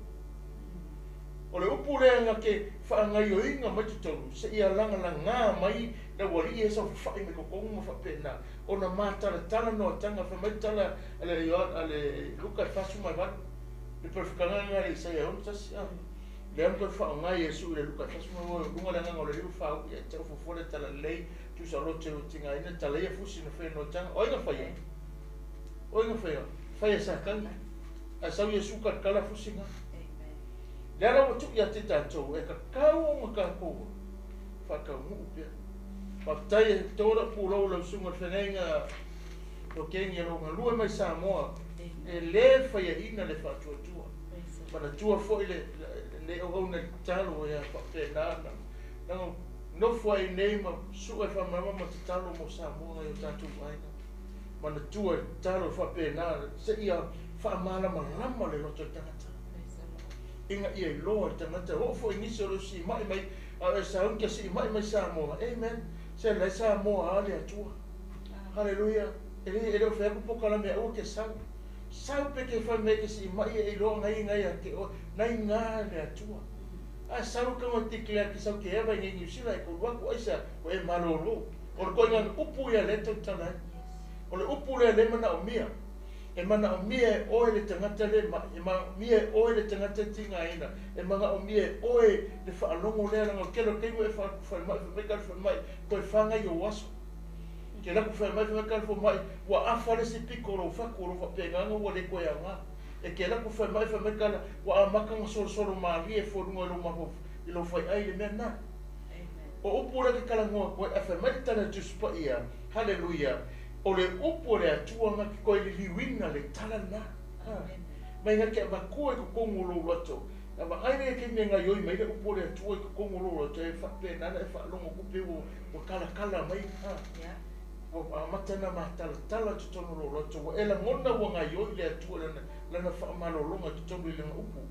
O le upu rea nga ke whaangai o inga mai te tonu, se ia langa la ngā mai na wari e sa whai me kokongu ma whapena. O na mātara tala no tanga whamai tala ale Luka Fasu mai watu. Le perfukanga nga le Isaiah Ontasi. Le am ko fa nga Yesu le luka fa suma mo lunga le nga le lu fa ya te fo le tala le tu sa lo te tinga ina tala ya fu sina fe no tang o nga fa ya o nga fa ya sa kan a sa Yesu ka kala fu singa le ara o tu ya te ta to e ka ka o ka po fa ka mu pe pa tai to ra pu lo sunga fenenga o kengi lo nga lu mai sa mo e le fa ya ina le fa tu mana tua foi le o na talo ya pa pe na no foi nei ma su e fa mama ma talo mo sa mo e tatu vai mana tua talo fa pe na se ia fa mala ma le loto tangata inga ia lo tangata o foi ni so si mai a sa un que si mai sa mo amen se le sa mo ale tua haleluya ele o fe ko kala me o que sa sau pe ke fa me ke si mai e lo ngai ke o nai nga le atua a sau ka mo tikla ki sau ke eva ni sila ko wa ko isa o e malolo o ko ngan upu ya le to tana o le upu le mana o mia e mana o mia o le tangata le ma e ma mia o le tangata tinga ina e mana o mia o le fa longo le nga ke lo ke mo e fa mai ko fa nga yo waso ke la ku fa mai ka fo mai wa afale si pikolo fa penga ngo le ko ya nga e ke la ku fa mai ka wa amaka ngo solo mali e fo ngo lo ma fo ilo fa ai le mena o upura ke kala ngo ko fa mai tana tu spa ia haleluya o le upura atua nga ko le liwina le tala na mai nga ke ba ko ko ngolo loto aba ai ke me nga yo mai le upura atua ko ngolo loto e fa pe na e fa longo ku pe o kala mai ha o matana matala tutono lo loto ela ngona wanga yo le atu lana fa malolonga tutono le upu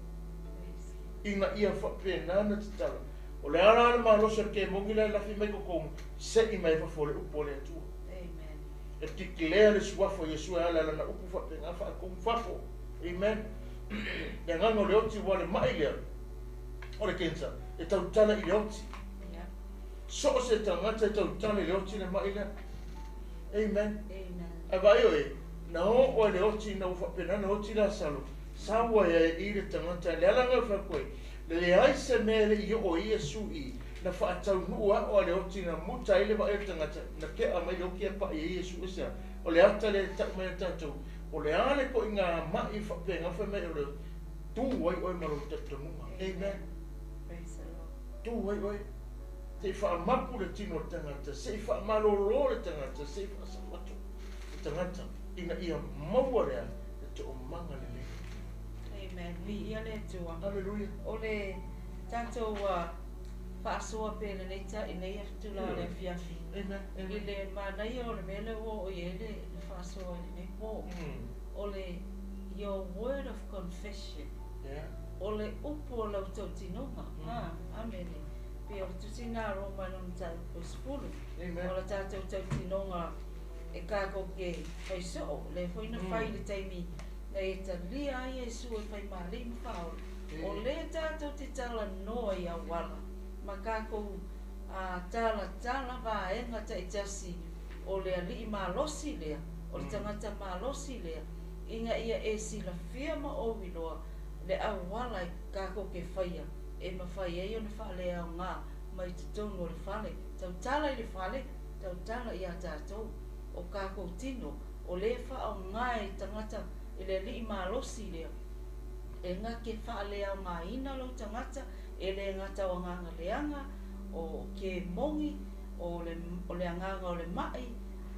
ina ia fa pena na tutala o le ala ma lo se ke mongila la fi mai ko se i mai fa fole upu le atu amen e tikle le swafo Yesu ala lana upu fa pena fa ko fafo amen ya ngano le oti wale mai le o le kensa e tautala i le oti so se tangata tautala le oti le mai le amen. Abai oi, na o le oti na ufa pena na oti la salo. Sawa ya i le tangata le ala nga fa koe. Le ai se me le i o Yesu i na fa atau nua o le oti na muta i le va e tangata. Na ke a mai le oki e pa i Yesu isa. O le ata le tak mai tatou. O le ale ko inga mai fa penga fa me le tu wai oi maro tatanuma. Amen. Tu wai oi. Te fa mapu le tino tangata, se fa malolo le tangata, se fa samato le tangata ina ia mawarea le te o manga le le. Amen. Vi ia le tua. Hallelujah. O le tatou fa asua pe le leita ina ia tula le fiafi. Amen. I le manai o le mele o ia le fa asua le po. O le your word of confession. Yeah. O le upo lau tau tinonga. Amen. Pe o tusina Roma non ta spulu. O la tatou tau tinonga e kako ke faiso le foi na fai le taimi na e talia ai Yesu e fai mali mfao. O le tatou te tala noa ia wala. Ma kako tala va e ngata i tasi o le ali malosi lea. O le tangata malosi lea. Inga ia e sila fia ma o wiloa le awala i kako ke faia. E mawhai e ona whale au ngā mai te tono le whale. Tau tala i le whale, tau tala i a tātou. O kākou tino, o le wha au ngā e tangata i le li malosi lea. E ngā ke whale au ngā ina lau tangata, e le ngata o nganga leanga, o ke mongi, o le anganga o le mai,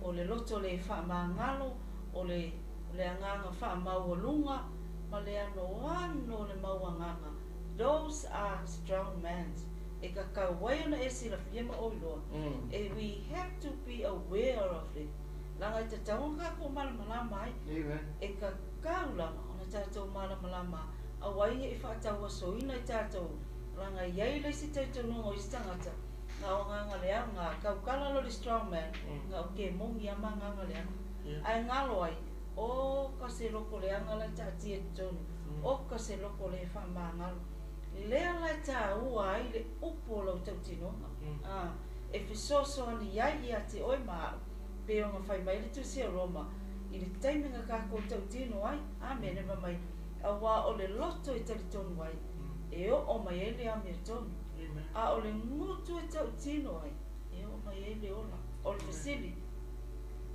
o le loto le wha maangalo, o le anganga wha maualunga, ma le ano le mauanganga. Those are strong men. E ka kawaiona e sila fiema o loa. E we have to be aware of it. Langa i te taonga ko malamalama ai. E ka kaulanga ona tātou malamalama. A wai e whaataua soina i tātou. Langa iai le si tātou nongo i stangata. Ngā o nganga lea, ngā kaukala lo le strong man. Ngā o ke mongi ama nganga lea. Ai ngalo ai. O ka se loko leanga la tātia tonu. O ka se loko le wha ngalo. Lea lai tā ua ai le upo lau tau tinonga. E whisoso ani iai i ate oi maa, pe o ngā whai mai le tusi a Roma, i le taiminga kako tau tino ai, amen e mamai, a wā o le loto i tali tonu ai, e o mai ele a me tonu. A o le ngutu e tau tino ai, e o mai ele ola, o le fasili.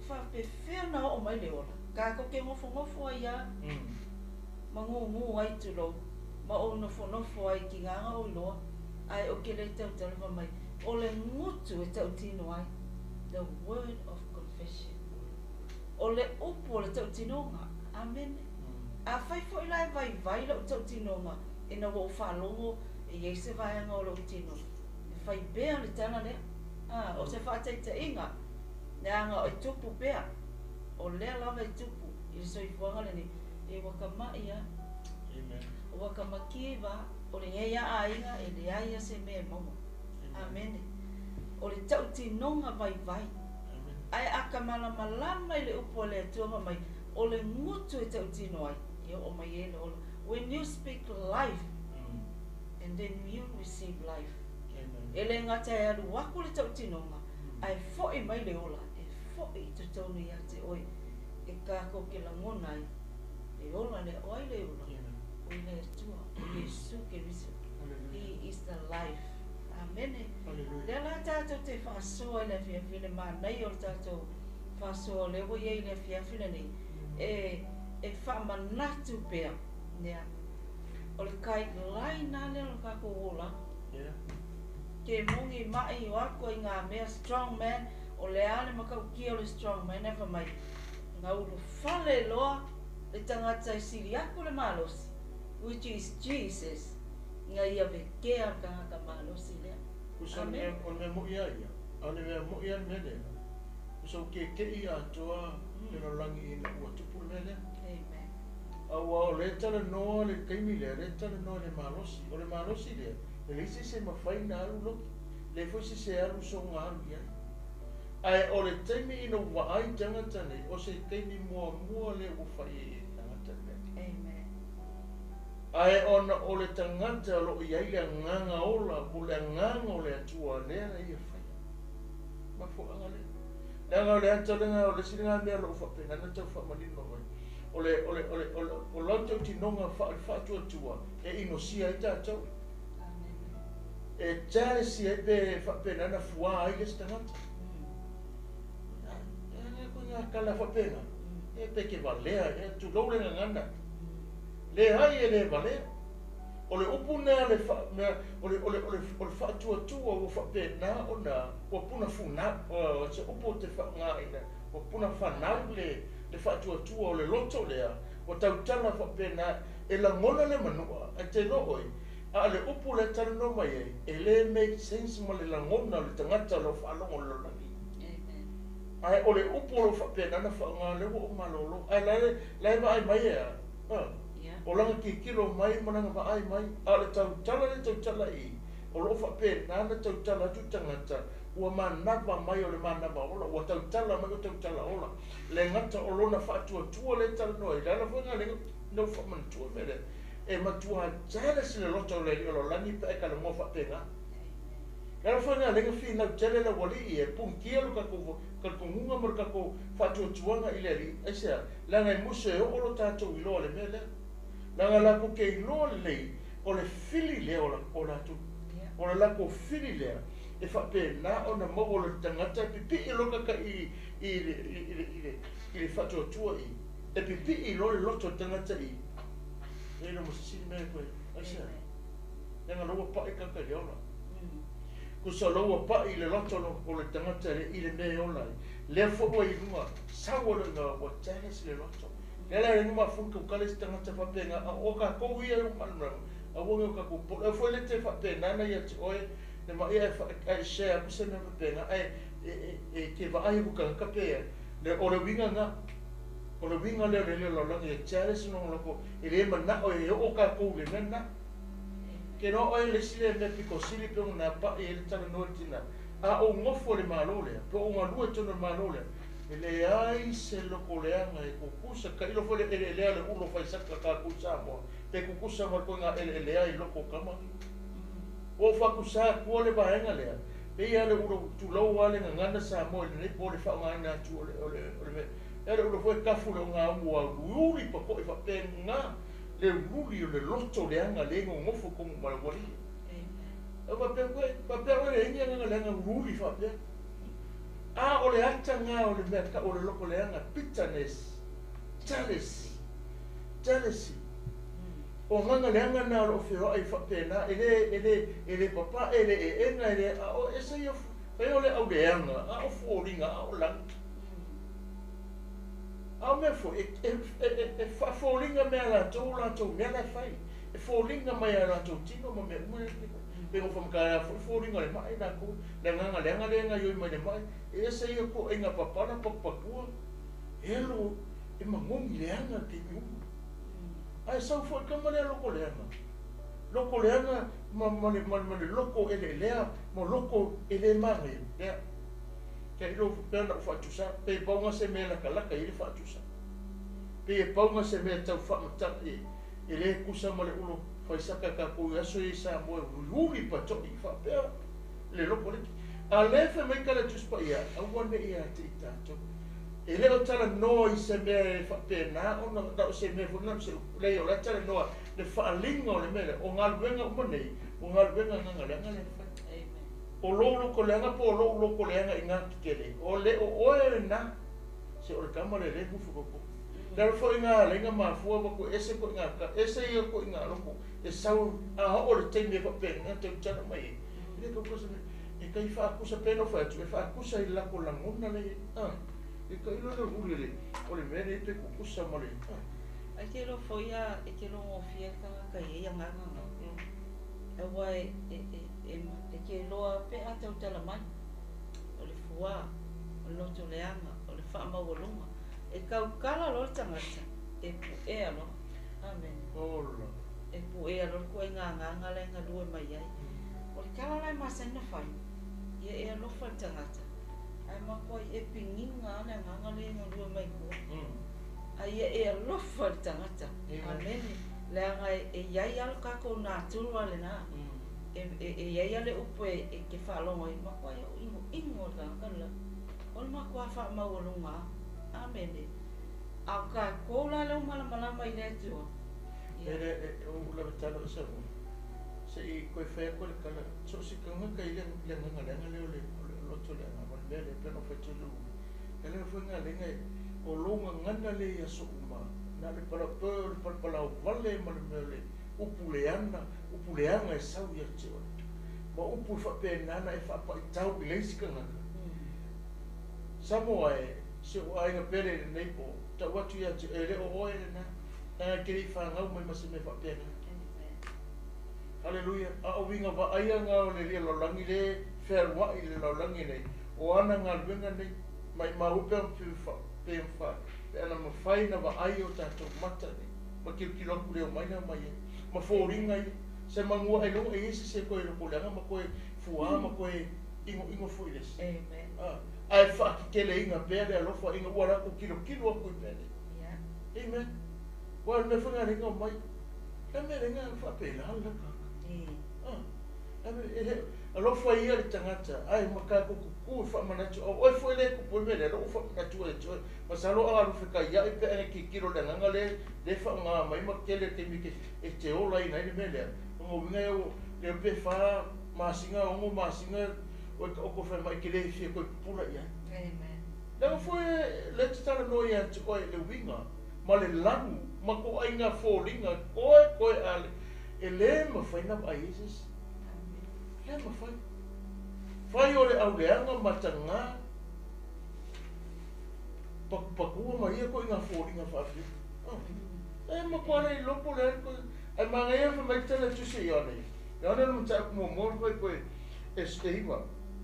Fa pe fea na o mai le ola, ka ko ke ngofo ai a, mangu ai tulo, ma o nofo ai ki nganga o loa, ai o ke le tau tau mai, o le ngutu e tau tino ai, the word of confession. O le upu o le tau tinonga, amen. A fai fo ila e vai lau tau tinonga, e na wo whalongo, e yeise vai anga o lau tino. E fai bea le tana lea, o se whaataita inga, ne anga o i tupu bea, o lea lava i tupu, i soi fuanga le ni, e wakamai a, o wakamaki wa, o le ngeia a inga, e le aia se mea mauma. Amen. O le tau tinonga vai. Ai aka malama i le upo le atua mai, o le ngutu e tau tino ai, e o mai e le ola. When you speak life, and then you receive life. E le ngata e alu waku le tau tinonga, ai fo'i mai le ola, e fo'i to tonu ia te oi, e kako ke la ngona ai, e ola le oi le ola, o i le atua, o Yesu ke riso. He is the life. Amen. Le la tātou te whaasoa le whiawhine mānei o tātou whaasoa le woi e le whiawhine ni. E whamanatu pēr. O le kai lai nāne o kako ola. Ke mungi mai o ako i ngā mea strong man. O le ane makau kia o le strong man. Ewa mai. Ngā ulu whale loa. Le tangata i siri ako le malosi. Which is Jesus. Nga ia vekea kanga malosi lea. Amen. On me mo ia ia. Ane me mo ia mele. So ke i atoa le no langi ina ua tupu mele. Amen. Awa o le tala noa le kaimi le tala noa le malosi. O le malosi le. Le isi se mawhai na alu loki. Le fosi se alu so ngā alu ia. Ai o le taimi ina ua ai tangata ne. O se kaimi mua le ufai e tangata ne. Amen. Ai ona o le tangata lo i ai le nganga ola, o le nganga o le atua lea na ia whai. Ma fuanga le. Leanga o le antalenga o le siringa mea lo whapena, na tau whamanino mai. O lantau tinonga whaatua tua, e inosia i tātou. E tare si e pe whapena na fua ai le stangata. E ko ngā kala whapena. E pe ke valea, e tu lau le ngana. Le hai e le vale. O le upu nea le whaatua tua o whapena o na o puna funa o se upu te whaanga ina o puna whanau le whaatua tua o le loto lea o tautala whapena e la ngona le manua a te looi a le upu le tala no mai e le make sense ma le la ngona le tangata lo whalongo lo nani. Ai o le upu lo whapena na whaanga le o malolo ai lai ai mai ea o langa ki kilo mai mananga wa ai mai a le tautala i o lo whapena na tautala tu tangata ua manava mai o le manava ola ua tautala mai o tautala ola le ngata o lona whaatua tua le tala noi le ala whanga le no whamantua mele e matua jana si le loto le o langi pa e ka le mua whapena le ala whanga le ngafi nau tele la wali i e punkia lo kako ngunga mar kako whaatua tuanga i le li e sea langa i muse o lo tātou i loa le mele langa lako ke i loa lei o le fili lea o la tu o le lako fili lea e whapena o na mo o le tangata pipi i loka ka i le whatua tua i e pipi i lo le loto tangata i e na musasini mea koe aisa langa loa pa i kaka i ola kusa loa pa i le loto o le tangata i le mea ola lea fo i runga sawa le nga o tangasi le loto Nela e numa funka ukale si tangata whapenga a oka kou ia o manura a wonga o ka kupo e foi le te whapenga na ia te oe ne ma ia e share puse me whapenga e ke vaai buka kapea le o le winga nga o le winga leo le leo lalongi e tiare sinong loko e le mana o e oka kou le mena ke no oe le sile me piko sili pe una pa e le tala noa tina a o ngofo le malolea pe o ngalua tono malolea ele ai se loko leanga e kukusa ka ilo fole ele lea le ulo fai saka ka kusa mo pe kukusa mo ko nga ele ai loko kama o fa kusa ko le baenga lea pe ia le ulo tu lo wale nga ngana sa mo le po le fa nga na tu ole ele ulo foi ka fu le nga mo uli pa ko fa pe nga le uli o le loto le anga le ngofo ko malawali e pa pe o le inga nga le anga uli fa pe a o le ata nga o le meka o le loko le anga bitterness jealousy o nganga le anga na o feo ai fa pe na ele papa ele enga ele o ese yo pe o le au le anga a o foringa a o lang a me fo fa foringa me la to me la fai e foringa mai la to tino mo me pe o fam ka foringa le mai na ko le nganga yo mai le mai ese yo ko enga papa na papa ko elo e mangongi le anga te yu ai sau foi kama le loko le anga ma le loko ele lea mo loko ele mare ya ke lo pena fa tu sa pe ponga se me la kala ka ile fa tu sa pe ponga se me tau fa mata ele kusa mo le ulo fa saka ka ko aso i sa mo rugi pa to i fa pe le loko le ale fe me kala tu spa ia a wone ia te tato ele o tala no i se me fa pe na o no da se me fu na se le o la tala no le fa lingo le me o ngal venga o nei o ngal venga nga le fa o lo ko le nga po lo ko le nga inga kele o le o na se o kama le fu fu ko dar fo inga le nga ma fu ko ese ko nga ese yo ko inga lo ko e sau a o le tenge fa pe nga te tala mai ile ko se e kai fa ku sa pe no fa tu fa ku sa ila ko la ngona le e kai lo uli le o le mene te ku sa mo le ai ke lo foi a e ke lo ofia ka kai ia nga e wai e ke loa pe a tau tala mai o le fua o loto leanga o le wha mawalunga e kau kala lo tangata e pu e alo amen e pu e alo ko e nganga le nga lua mai ai o le kala lai masai na whai e alo wha tangata ai makoi e pinginga le nganga le nga lua mai kua ai e alo wha tangata amen le anga e iai alo kako nā tūrua le nā e iai ale upo e ke whaalonga i makua e ingo la kala o le makua wha mawalunga amene au ka koula leo malama i le atua o la betalo sa o se i koe whea koe le kala so si kaunga ka i le nganga leo le loto le anga wale le plano whaitulu e leo whenga lenga o longa ngana le i aso uma na le parapeur le parapalao vale ma le mea le upuleanga e sau ia te ora. Ma upu i whapenana e whapa i tau i leisi ka ngaka. Samoa e, se o ainga pere nei po, tau atu ia te e leo oe le na, e kere i whangau mai masi me whapena. Halleluja. A o winga wa aia ngā o le lia laulangi le, wherua i le laulangi nei, o ana ngā luenga nei, mai maupea pe mwha, pe ana mawhai na wa ai o tātou mata nei, ma kiloku leo maina mai e. Ma fōringa i, se mangua e longa e isi se koe rokoleanga, ma koe fuā, ma koe ingo fuiles. Amen. Ai whaaki kele inga pere, alofa inga uarako kilo aku i pere. Amen. Wa me whanga ringa mai, e me ringa whapela hala kaka. Alofa ia le tangata, ai makako kuku i whamanatu, oi fwoi le kupu me le, alo whamanatu e toi, ma salo a rufika ia i pere ki kiro le nganga le whanga mai ma kele te mike e te ola i nei me lea. Ngo winga eo le pe wha masinga, ongo masinga, o ko whai mai ke le fia koe pula ia. Amen. Lega fwoi le te tala noi a te koe le winga, ma le langu, ma ko ainga fōringa, koe ale, e le ma whaina a Jesus. Le ma whai. Whai o le au leanga matanga, pakua ma ia koe ngā fōringa whawhi. E ma kore i lopo le koe, ai mga ia wha mai tala tuse i ane. I ane na mtaku mo mōr whai koe e steiwa.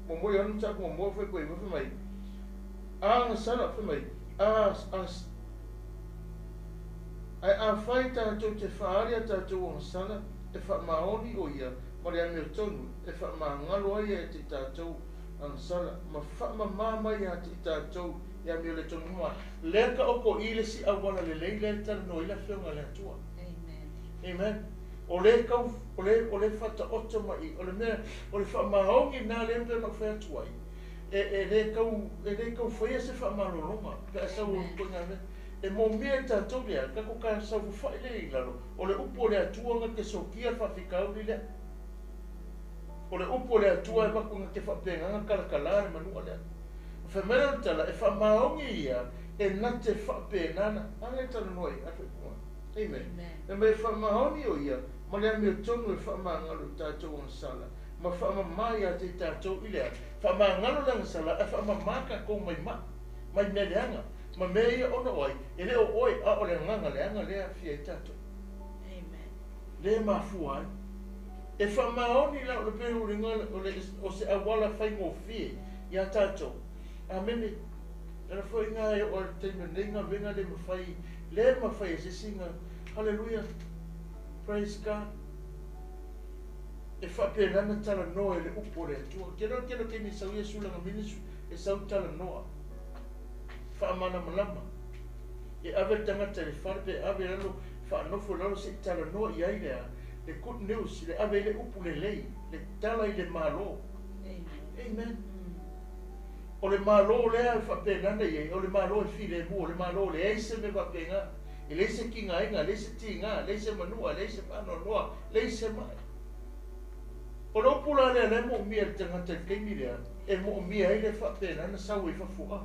Mo mo i ane mtaku mo mōr whai koe whai mai. Ngā sana whai mai. Ai whai tātou te whaaria tātou o ngā sana e wha maoni o ia. Ma le ame o tonu e wha maangalo ai e te tātou ngā sana. Ma wha mamai a te tātou e ame o le tonu mua. Leka oko i le si awala le leile tala no ila whionga le atua. Amen. O le kau, o le whata oto mai, o le mea, o le whamaongi nā le mpe na whea tuai. E le kau whaia se whamalolonga, pe a sau o koinga me, e mo mea tātou lea, kako ka sau whai le i lalo, o le upo le atuanga ke sokia whawhikau ni lea. O le upo le atua e wakunga ke whapenganga kalakalare manua lea. Whamera tala, e whamaongi ia, e nate whapengana, ane tala noi, afe kua. Amen. E me whamaoni o ia, ma lea mea tongu e whamangalo tātou ang sala. Ma whamamai a te tātou i lea. Whamangalo lang sala, e whamamaka kou mai ma. Mai mea leanga. Ma mea ia ona oi, e leo oi a o le nganga leanga lea fia i tātou. Amen. Le mafua ai. E whamaoni la o le peru ringa o se awala whai ngō fie i a tātou. Amene. E la whai ngā e o le teima nenga venga le mawhai. Le mawhai e se singa. Hallelujah. Praise God. E whapenana tala noa e le upo le atua. Kero ke ni sau Yesu langa minisu e sau tala noa. Whaamana malama. E ave tangata le wharpe, ave lalo whaanofo lalo se tala noa i ailea. Le good news, le ave le upu le lei, le tala i le malo. Amen. O le malo lea e whapenana i e, o le malo e file mu, o le malo le eise me wapenga. E leise ki ngā inga, leise ti ngā, leise manua, leise whano noa, leise mai. O le upula lea le mo mia le tangata i keimi lea, e mo mia i le whapenana sau i whafua.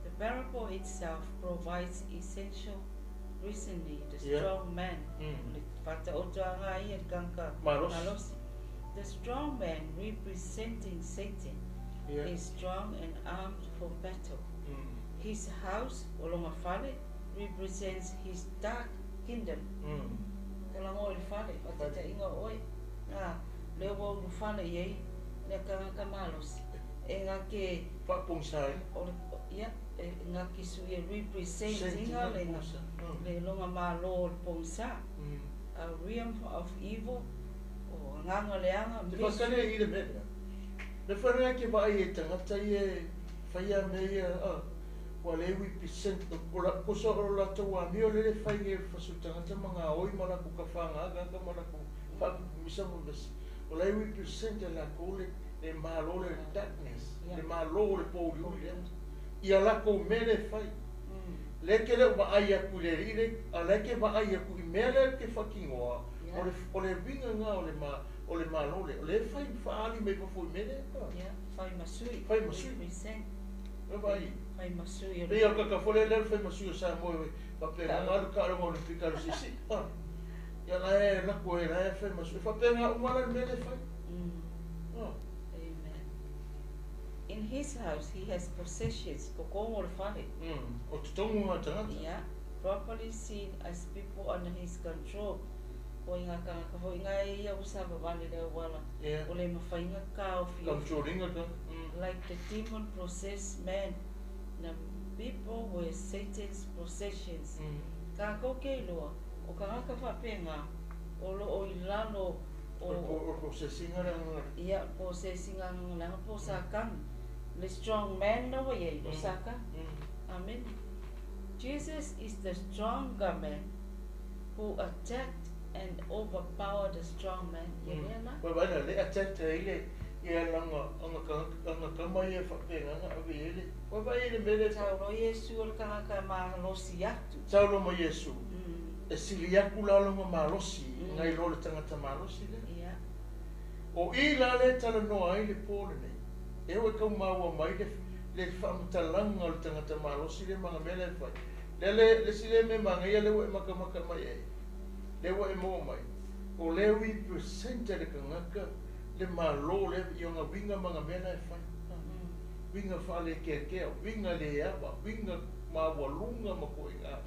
The parable itself provides essential reasoning. The strong man, the strong man representing Satan, is strong and armed for battle. His house, Olomafale, represents his dark kingdom. Kalango fale, patata inga oi. Lewo fale ye, le kamalos. Enga ke Papungsai. Ya, enga ki suye representing le longa malo pongsa. A realm of evil. O nganga leanga. Te whakane i le mea. Le whanea ke vai e tangata i e whaia mea wa le represent o la kosa o la taua mi o le whai e whasutangata mga oi maraku ka whanga ka maraku whaku misamu besi. O le represent e la kole le malo le darkness, le malo le pōriu le. Ia la ko me le whai. Le ke le wa ai aku le rire, a le ke wa ai aku i mea le ke whakingoa. O le winga ngā o le malo le. O le whai whaali me pafui me le. Whai masui. Whai masui. Represent. Vai. Whai masui. Pea ka fole le whai masui o sa moe pa pe ngaru ka rongo le pikaru sisi. Ia la e la ko e la e whai masui. Fa pe ngā umala me le whai. Amen. In his house he has possessions. Kokongo le whale. O tutongu ngā tangata. Yeah. Properly seen as people under his control. O inga ka ho inga ia usaba vale le wala. O le mawhainga ka o fio. Controllinga ka. Like the demon possessed man, the people were Satan's possessions. Ka ko ke loa, o ka ngaka whapenga, o lo o ilalo o possessinga ranga. Ia possessinga ranga po sakan. The strong man no ye o saka. Amen. Jesus is the stronger man who attacked and overpowered the strong man. Ba ba le attack ile ia langa anga kama ia whapenga nga awe ele. Wa ba ele mele Taulo Yesu o ka mahalosi atu. Taulo mo Yesu. E sili aku lalonga malosi. Ngai lo le tangata malosi le. O i la le tala noa ai le pōle nei. E o e kau maua mai le whamutalanga le tangata malosi le mga mele whai. Le sile me manga ia le o e makamaka mai e. Le o e mo mai. O le ui presente le kangaka. Le malo le ionga winga mga mena e whai. Winga whale kea, winga le awa, winga maua lunga mako inga.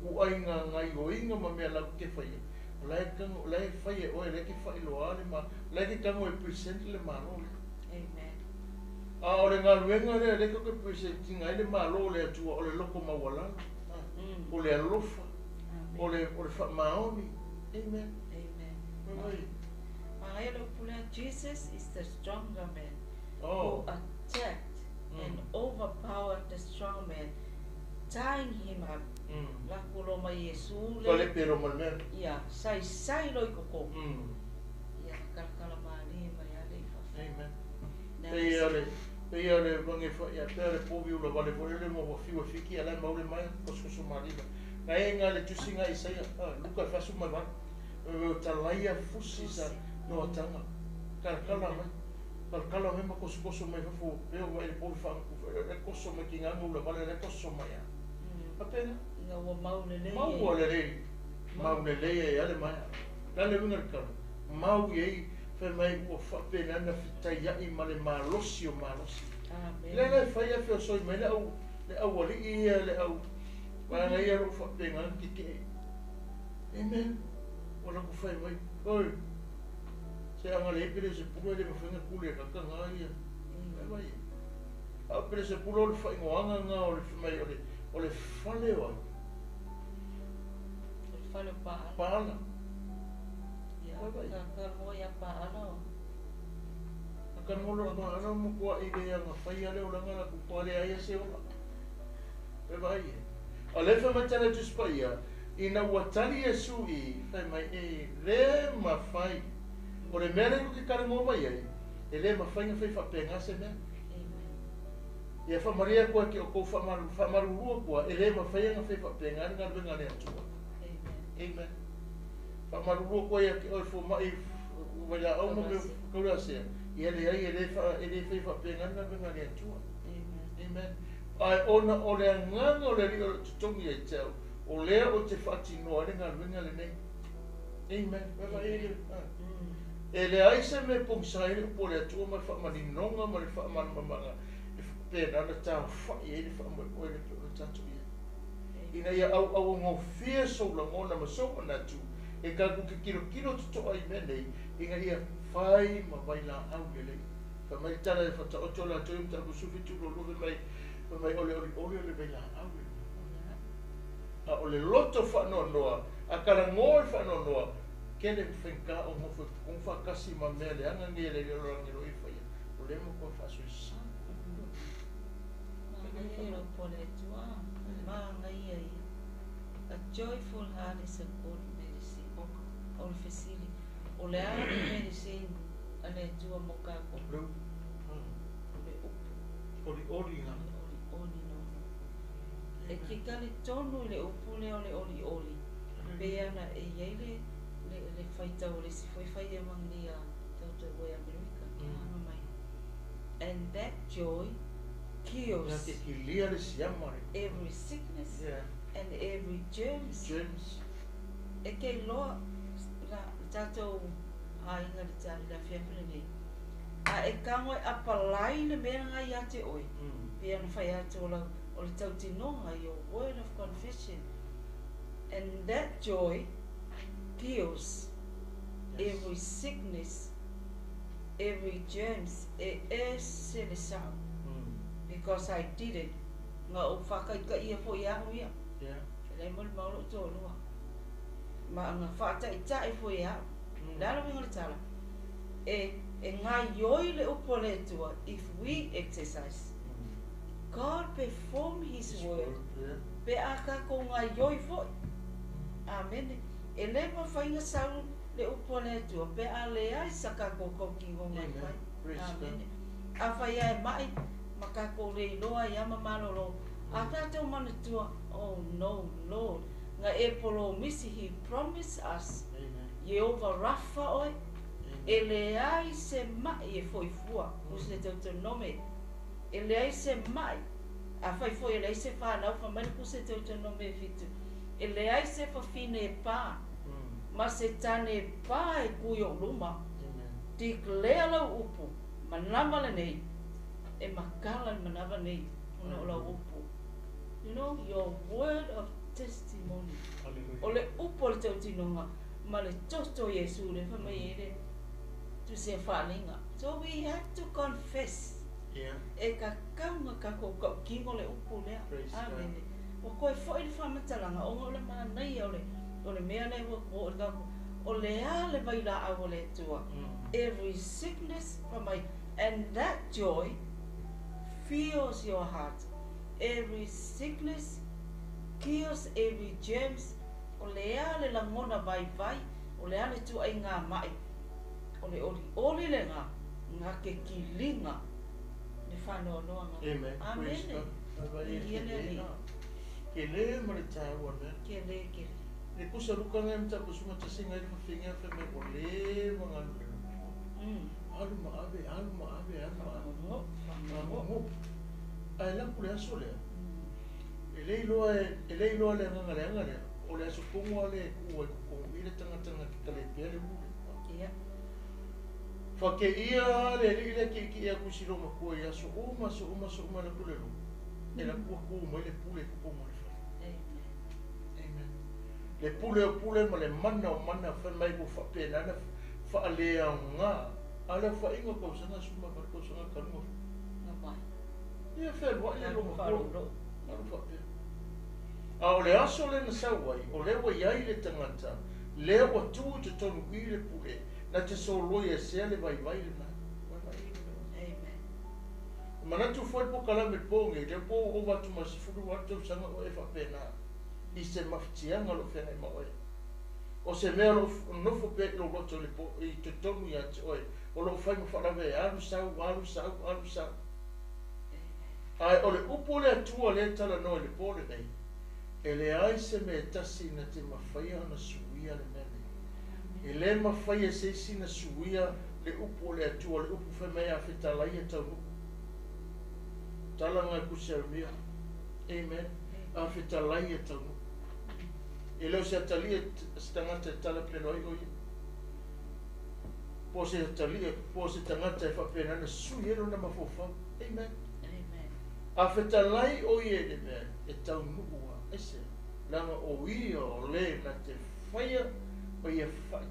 Ku ainga ngai o inga ma mea lau ke whai. Lai whai e oe, lai ke whai loa le ma, lai ke kango e presente le malo le. Amen. O le ngā luenga le, le kako e presente ngai le malo le atua o le loko mawalanga. O le alofa, o le whamaoni. Amen. Amen. Jesus is the stronger man who attacked and overpowered the strong man tying him up. La kulo mai Yesu Kale pero malmer. Ya, sai loi koko. Ya, kala mali mai ale fa. Amen. Peiale vange fa ya pere povi ula vale vole mo fiu fiki ala maule mai kosko mariba. Ngai nga le tusinga Isaia, luka fa suma van. Talaia fusi sa no tanga. Kala mai ma kosko mai fo peo mai povi fa kosko mai kinga ula vale le kosko mai. Apena nga wa maulele e ale mai la le winga ka mau ye fe mai o fa pena na fitai ya I male malosi o malosi le fa ya fe so mai le au wali I le au wa nga ia ro fa pena ki amen wala ku fa mai oi se anga le pere se pulo le fa nga kule ka nga ia mai a pere se pulo le fa ngoanga nga o le mai o le fale o fale paala ya ka mo ya paala akan ngolo paala mo ko ide yang fai ale ola ngala ku ko ale ai se ola e vai ale fa matala tu spaia ina watali Yesu I fai mai e le ma fai o le mele ku ka mo vai e le ma fai fa penga se me ia fa Maria ko ke ko fa maru ko e le ma fai nga fa penga nga venga le tu amen fa maru ko ia ke o fo mai wala o mo ko la se ia le fa penga nga venga le tu amen ai ona o le nganga o le rio tongi e tau o le o te fati no le nga venga le nei amen ele ai se me pungsai po le tu ma fa mani nonga ma le fa man manga pena na tau fa e fa mo o le tatu ina ia au ngo fie so la ngona ma so na tu e ka ku kilo to ai mene inga ia fai ma vai la au le fa mai tala fa to to la to ta ku su fitu lo mai ole vai la au a ole loto fa no a kala ngoi fa no kele fenka o mo fa kasi ma mele anga ngele lo ngelo I fa ia o le mo ko fa so sa a joyful heart is a good medicine. O le fesili. O le ara medicine ane tua moka ko. O le upu. Oli nga. Oli no. E ke kali tonu le upu le oli. Bea na e yeile le faita o le si foi fai e mangia tauta wai Amerika. And that joy kills every sickness and every germs. E ke loa la tatou ainga le tali la fiafene nei. A e kangoi apalai le mea ngai ate oi. Pia na whai ate o le tautinonga your word of confession. And that joy kills every sickness, every germs. E se le sao. Because I did it. Nga o whakai ka ia fo ia ia. Lei mo le maulo tō lua. Ma nga whata I tae fo ia. Lala winga le tala. E ngā ioi le upo le tua. If we exercise, God perform His word. Pe aka ko ngā ioi fo. Amen. E le ma whainga sau le upo le tua. Pe a le ai saka ko koki o ngai whai. Amen. A whai ai mai. Makako le loa ia malolo a tatou manatua oh no Lord nga e polo misi He promised us Jehovah Rapha oi ele ai se mai e foi fua us le tautou nome ele ai se mai a fai foi ele ai se fa na fa mani ku se tautou nome fitu ele ai se fa fine pa ma se tane pa e kuyo luma declare lo upu manama le nei e makala manava nei ona ola upu. You know, your word of testimony. Ole upo le tautinonga ma le toto Yesu le whamai ere tu se whalinga. So we have to confess. E ka kaunga ka ko kingo le upu lea. Amen. O koe fwoi le whamatalanga o le maa nei ole mea nei o le kako. O le a le vaila au le tua. Every sickness whamai. And that joy fills your heart. Every sickness, Kios Avery James, o lea le langona vai, o lea le tu ai ngā mai, o le oli le ngā ke kilinga, le whanau noa ngā. Amen. Amen. Ke le ma le tāua mea. Ke le. Le kusa luka ngai mta kusuma tasinga i whawhinga whame o le mga lule. Alu ma ave. Ngo. Ai la kule aso lea. E le iloa le nganga lea. O le aso kongo ale ua kukongo i le tangatanga ki kale pia le mule. Ia. Whake ia le rile ki ia kusiro makua i aso uma la kule lu. E la kua kuma i le pule kukongo le whai. Amen. Le pule ma le mana whan mai ko whapena na whaalea ngā. Ale whainga kausanga suma ma kausanga kanua. Nga mai. Ia whelwa i lo makua. Wharoro. Alu whapena. A o le aso le na sauai, o le wa iai le tangata, le wa tuu te tonu i le pule, na te soloi e sea le vai le na. Amen. Mana tu foi po kala me ponge, le po o watu masifuru watu sanga o e whapena, i se mafitianga lo whenga i maoe. O se mea lo nofo pe lo roto le po, i te tonu i ate oe, o lo whainga wharawe, alu sau. Ai, o le upo le atua le tala no le pole nei, e le ai se me tasi na te mawhaia na suia le mene. E le mawhaia se si na suia le upo le atua, le upo whemea whetalai e tau nuku. Tala ngai kusiarumia. Amen. A whetalai e tau nuku. E leo se atali e tangata e tala plenoi oi. Po se atali e, po se tangata e whapena na suiero na mawhofau. Amen. A whetalai oi e le mea e tau nuku wa. Ese, langa o ia o le na te whaia o ia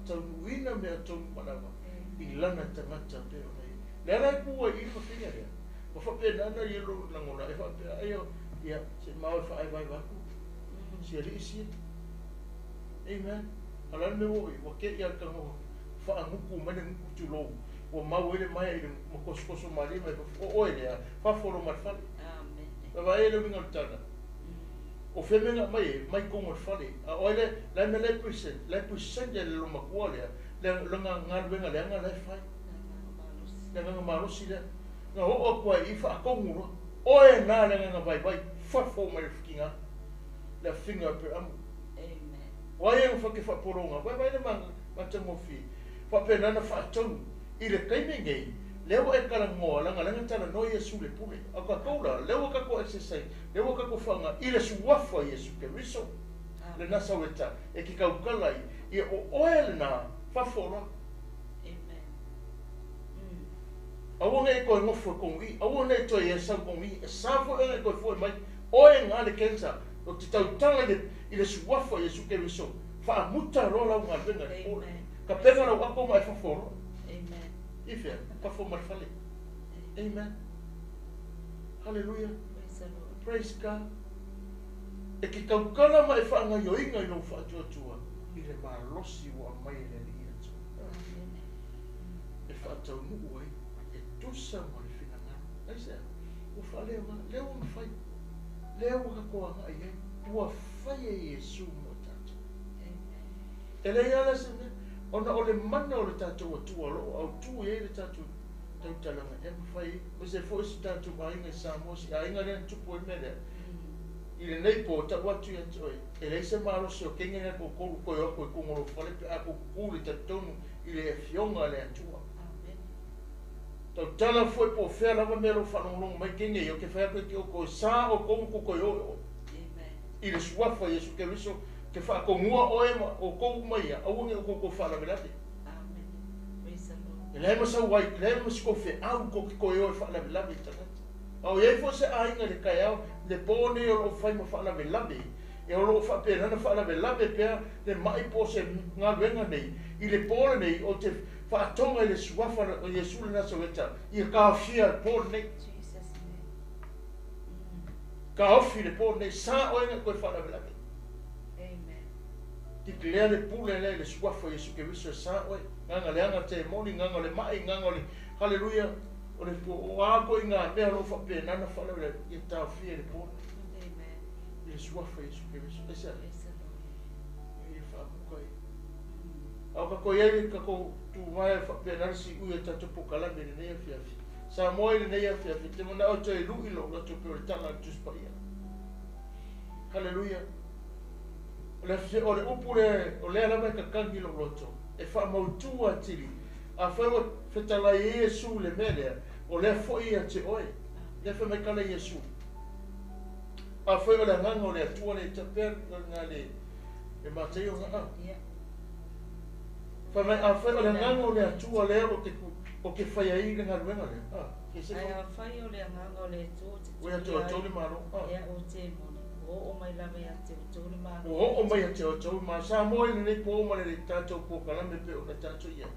taunuina mea tonu manawa i lana tangata peo nei. Le arai kua i whawhia rea. Ma whapea nana i ero langona e whapea aio ia se mau e whaai vai waku. Si ari isi. Amen. Alana me oi, wa ke ia kango whaanguku mene nguku tulou. Wa mau ele mai i makoskoso marima e o oe rea. Whaforo marwhale. Amen. Wa ele winga tana. O whemenga mai kongo whare. A oile, lai me lai puisen le lo makua lea, le longa ngaruenga leanga lai whai. Le nganga marosi lea. Ngā hoa kua i wha akongura. Oe nā le nganga vai, whafo mai whikinga. Le whinga pe amu. Amen. Wai e whake whaporonga, vai le matango whi. Whapenana whaatonu. I le kaimengei, leo e kala ngoa langa tala no Yesu le pule. Aka kaula, leo ka ko exercise, leo ka ko fanga ile su wafa Yesu ke riso. Le nasa weta e ki kaukala i o oil na fafora. Amen. Awonga e ko ngofo kongi, awonga e to Yesu kongi, e safo e ko fo mai oe nga le kensa, o te tau tanga ile su wafa Yesu ke riso. Fa muta rola nga venga le pule. Ka pega na wako mai fafora. Amen. Ifea, pafo marfale. Amen. Hallelujah. Praise God. E ki kaukala ma e whaanga yoinga i no whaatuatua. I le malosi wa mai le li atu. E whaatau nuku ai. E tusa ma le whina ngana. Eisea. O whaleo ngana. Leo ma whai. Leo ka koa nga i ai. Ua whai e Yesu mo tatu. E le ala se me. Ona o le mana o le tātou atua lo. Au tu e le tātou. Tau talanga. E ma whai. O se fo isi tātou ma inga i Samosi. A inga rea tupu e mele. I le nei po ta watu ya toi e le se malo se o kenga na ko ko ko yo ko ngoro fale pe a ko kuli ta tonu i le fionga le atua amen to tala foi po fer la mero fa no mai kenga yo ke fa ko sa o ko yo amen i le swafa Yesu ke riso ke fa ko mua o e o ko mai a o nge ko fa la velati amen praise the le Lord ma sa wai le ma ko fe au ko yo fa la velati ta au ye fo se ainga le kaya le pone o fai mo fala me labe e o lo fa pena na fala me labe pe le mai po se nga venga nei i le pone nei o te fa tonga le swafa o Yesu na soveta i ka fia pone nei Jesus name ka ofi le pone sa o nga ko fala me labe amen ti klea le pule le swafa Yesu ke viso sa o nga le anga te moni nga le mai nga le hallelujah o le po o a ko inga me lo fa pena na fala le i ta fia le pone le suafa Iesu Keriso. Esa e whaamukai. Au ka koe ai ka ko tu mai whapenana si ui e tatu pokalame ne nei fiafi. Sa moe ne nei fiafi. Te mana o te lui lo na tu pere tala tuspa ia. Hallelujah. O le upu o le alama ka kangi lo loto. E whaamautua tiri. A whaua whetalai Iesu le melea. O le foi a te oe. Le whamekala Iesu. A whaua le nganga o le atua le taper ngā le Mataio ngā. A whaua le nganga o le atua le o ke whaiai le ngā ruenga le. Ai a whai o le nganga o le atua. Oi atua o tōli maro. Ea o te mone. O mai lawe a te o tōli maro. O mai a te o tōli maro. Sa moe nei po o mane le tātou pōkalame pe o na tātou ia.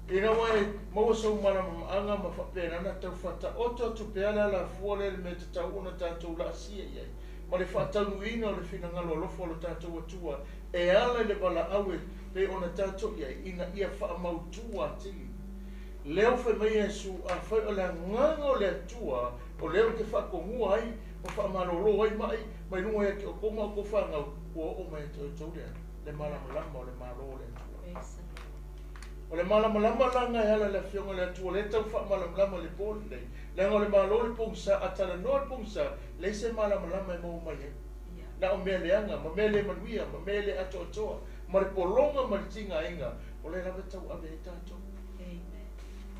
Ina wai maua sau mana maanga ma whapenana tau whata oto tu peala la fuole me te tau ona tātou la sia iai. Ma le whatau ina o le whinangalo lofo lo tātou atua. E ala le bala aue pe ona tātou iai. Ina ia whaamautua tili. Leo whai mai Iesu a whai o le nganga o le atua o leo te whakongua ai o whaamarolo ai mai mai nunga ia ki o koma o ko whangau o mai te o taurea. Le malamalama o le malo o le atua. O le malamalama langa e ala le fionga le atua le tau wha malamalama le pōli nei. Lenga o le malo le pōngsa, a tala noa le pōngsa, le se malamalama e mau mai e. Na o mea leanga, ma mea le manuia, ma mea le ato atoa, ma le polonga ma le tinga inga, o le rawe tau ave e tātou.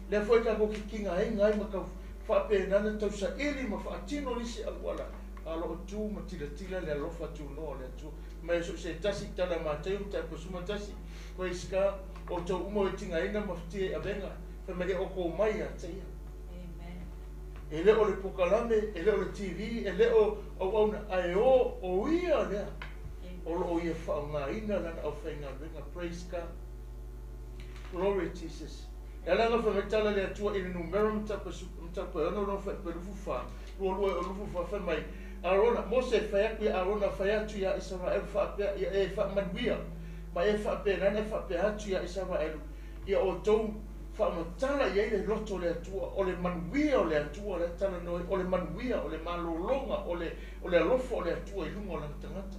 Le foi ka ko kinga inga ai ma ka whape nana tau sa iri ma whaatino lisi alwala. Alo tu ma tila tila le alofa tu no le tu. Ma so se tasi tala Mataio ta ko suma tasi. Ko iska o tau umo e tinga ina mafti e abenga. Fa me o ko mai a tia. Amen. Ele o le pokalame, ele o le TV, ele o ona ai o ia le. O ia fa nga ina lana o fainga venga praise God. Glory to Jesus. Ela nga fa metala le atua in numerum ta pa no fa per fufa. Lo fufa fa mai. Arona Mose fa ki arona fa tu ya Israel fa ya e fa manbia. Ma e fa pe na fa pe atu ya Israel. Ia o tou fa matala ye le loto le atua o le manbia o le atua le tala no o le manbia o le malolonga o le lofo le atua i lungo la tangata.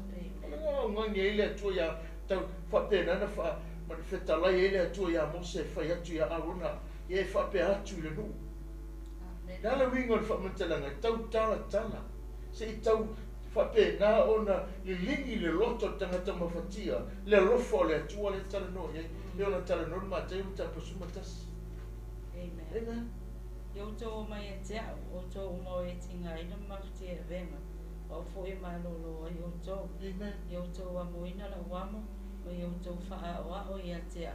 Nga ngai le atua ya tau fa pe na fa ma le whetala e le atua ia Mose whai atu ia Arona e whape atu le nu. Nala wingo le whamantalanga, tau tala tala. Se i tau whape nā ona i lingi le loto tangata mawhatia, le lofo le atua le tala no, le ona tala no Mataio tapa sumatasi. Amen. Yo tō mai e te au, o tō umau e tinga ina mawhatia e venga, o fo e malolo ai o tō. Yo tō amoina la wamo, o i o tau wha o i a tea.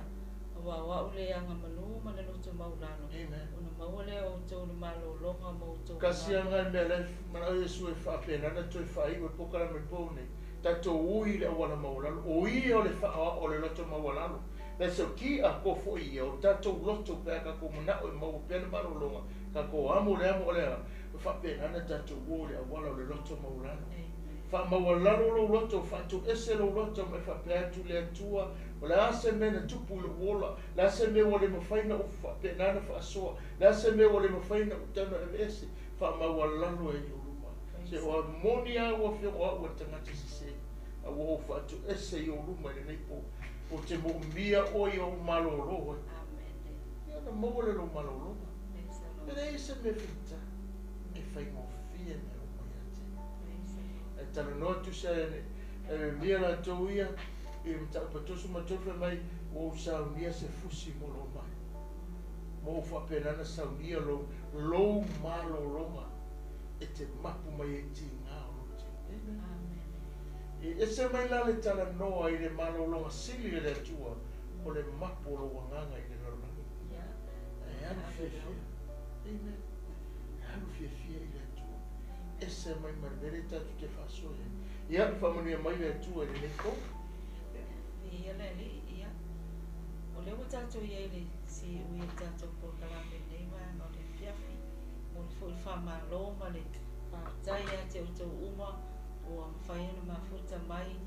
Wa wa ule anga manu ma le loto maulano. Ona maule o tau le malo longa mo tau. Kasi anga me le mana o Yesu e fa pena na toi fa i o pokala me pone. Ta to ui le wana maulano. O i o le fa o le loto maulano. Le so ki a ko fo i o ta to loto pe ka ko mona o mo pena malo longa. Ka ko amo le fa pena na ta to o le wala le loto maulano. Fa maulano lo loto fa tu ese lo loto me fa pe tu le tua. La se me na tupu le wola, la se me wole mo faina o fa pe nana fa so, la se me wole mo faina o tana e ese fa ma walano e yoruma. Se o monia o fi o tanga se a wo fa tu ese yoruma le nei po o te mo mia o yo malolo. Amen. Ya na mo wole lo malolo. Pero ese me fita. E fai mo fie me o mai ate. E tana no tu se mia la toia e mta patosu matofa mai o saunia se fusi mo lo mai mo fa pena na saunia lo malo longa e te mapu mai e tinga o te amen e se mai la le tala no ai le malo longa sili le tua o le mapu lo wanganga i le lona e anu fie amen anu fie i le tua e se mai marvere tatu te fasoe e anu famania mai le tua le neko ia le ia o le tatou ia le si ui tatou pokalame nei mai no le fiafi mo le foi whamalo ma le tai a te o uma o whai ana mafuta mai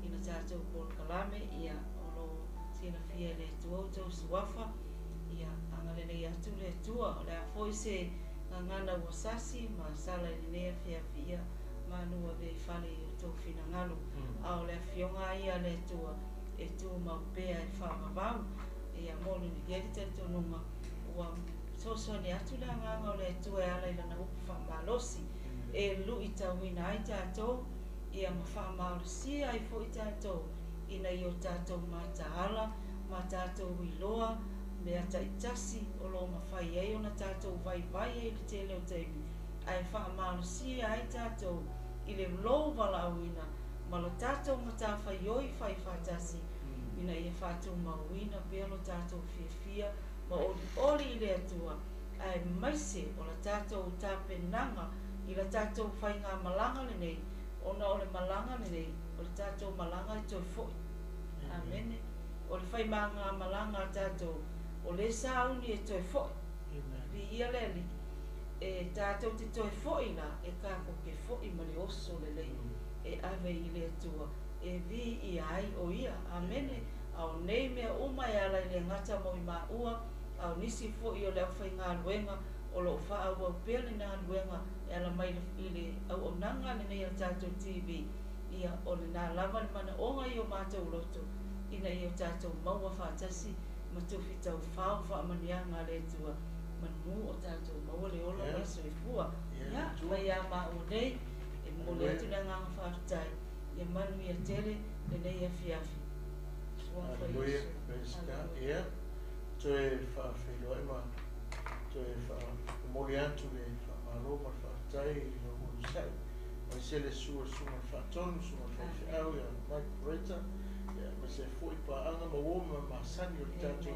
ina tatou pokalame ia o lo sina fia le tuautou suafa ia anga le atu le tua o le a foi se ngana wasasi ma sala le nea fiafia manua ve fale o tō whinangalo. Ao le fionga ia le tua e tū maupea e whamavau e a molu ni geri te tonunga ua sosone atu la nganga o le tua e ala ila na upu whamalosi e lu i tauina ai tātou ia ma whamalosi ai fo i tātou ina i o tātou mātaala ma tātou iloa mea taitasi o lo mawhai ei o na tātou vai e li te leo teimi ai whamalosi ai tātou i le lou wala auina ma lo tātou ma tā whai oi whai whatasi ina ia whātou mauina pia lo tātou fia ma oli i le atua ai maise o la tātou tāpenanga i la tātou whai ngā malanga le nei ona o le malanga le nei o le tātou malanga i toi foi amene o le whai mā ngā malanga tātou o le sauni e toi foi li ia le li e tātou te toi foi la e kako ke foi ma le oso le lei e ave i le atua e vi i ai o ia amene au nei mea umai ala i le ngata mo i maua au nisi fo i o le awhai ngā luenga o lo wha au au pēle ngā luenga e ala mai i le au o nanga le nei a tātou TV ia o le nā lava le mana onga i o mātou loto ina i o tātou maua whātasi ma tuwhi tau whao wha amanianga le tua manu o tātou maua le ola mai so i fua ia mai a ma o nei e mo le atu le nganga whātai ia manu i a tele le nei a fiafi. Aleluia, praise God. Ia, toi whawhiloa ma, toi mori atu le whamaro ma whaatai i no mori sau. Mai se le sua whaatonu, sua whaiwhiau ia Mike Breta, ia ma se fui paanga ma woma ma sani o tātou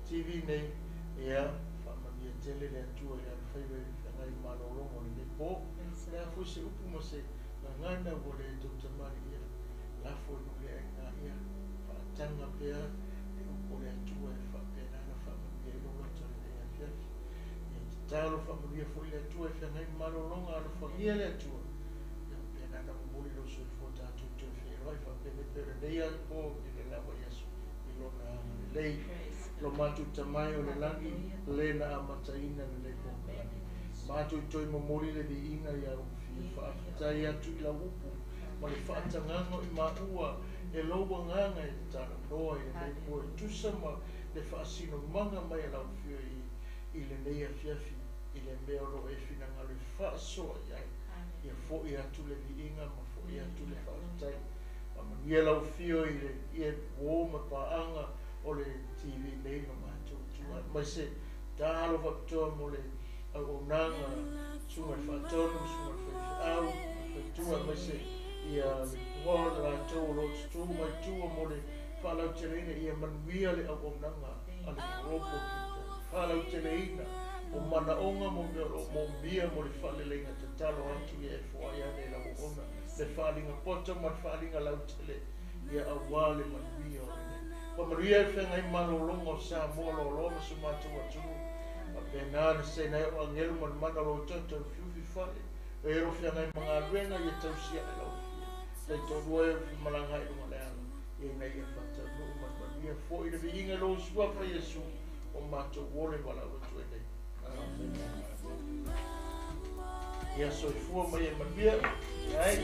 TV nei, ia whamania tele le atua ia whaiwe whangai malolongo le po, ia fui se upu ma se ngana wo le Dr. Mari ia, la fui no le ngā ia, tanga pea e upo le atua e whapenana whamania i longa tōne e awhiafi. E te tālo whamania fo i le atua e whangai marolonga alo whamia le atua. Ia penana mumuri lo sui fo tātou tō wheroi whapene pere leia o i le lawa Yesu i lona lei lo mātu tamai o le langi le na a mataina le le pōpea. Mātu i toi mumuri le di inga i au fi whaafitai atu i la upu ma le whaatangango i maua e loa nganga e tana noa i le po e tusama le whaasino manga mai lau fio i le nei a fiafi i le mea ro e fina ngale whaasoa i ai i a fo i atu le vi inga ma fo i atu le whaatai ma mania lau fio i le i e wōma paanga o le TV nei no mātou tua mai se tālo whaptoa mo le au nanga sunga whaatonu sunga whaiwhi au tua mai se ia wala la tau lo tu mai tu mo le falau telena ia manuia le au nanga ale ropo kita falau telena o mana onga mo mo bia mo le fale lenga te talo atu e fo ia le la ona le falinga poto ma falinga lau tele ia awale manuia o manuia fe ngai malolongo sa mo lo ma suma tu atu a penana se na o angelo mo mana lo tanto fiu fale e ro fe ngai manga ruenga ia tau sia le lau They don't work malangai o malanga e nei e fata no manuia fo i le inga lo sua fa Yesu o mato wole wala o tu nei. Ia so i fua mai e manuia ai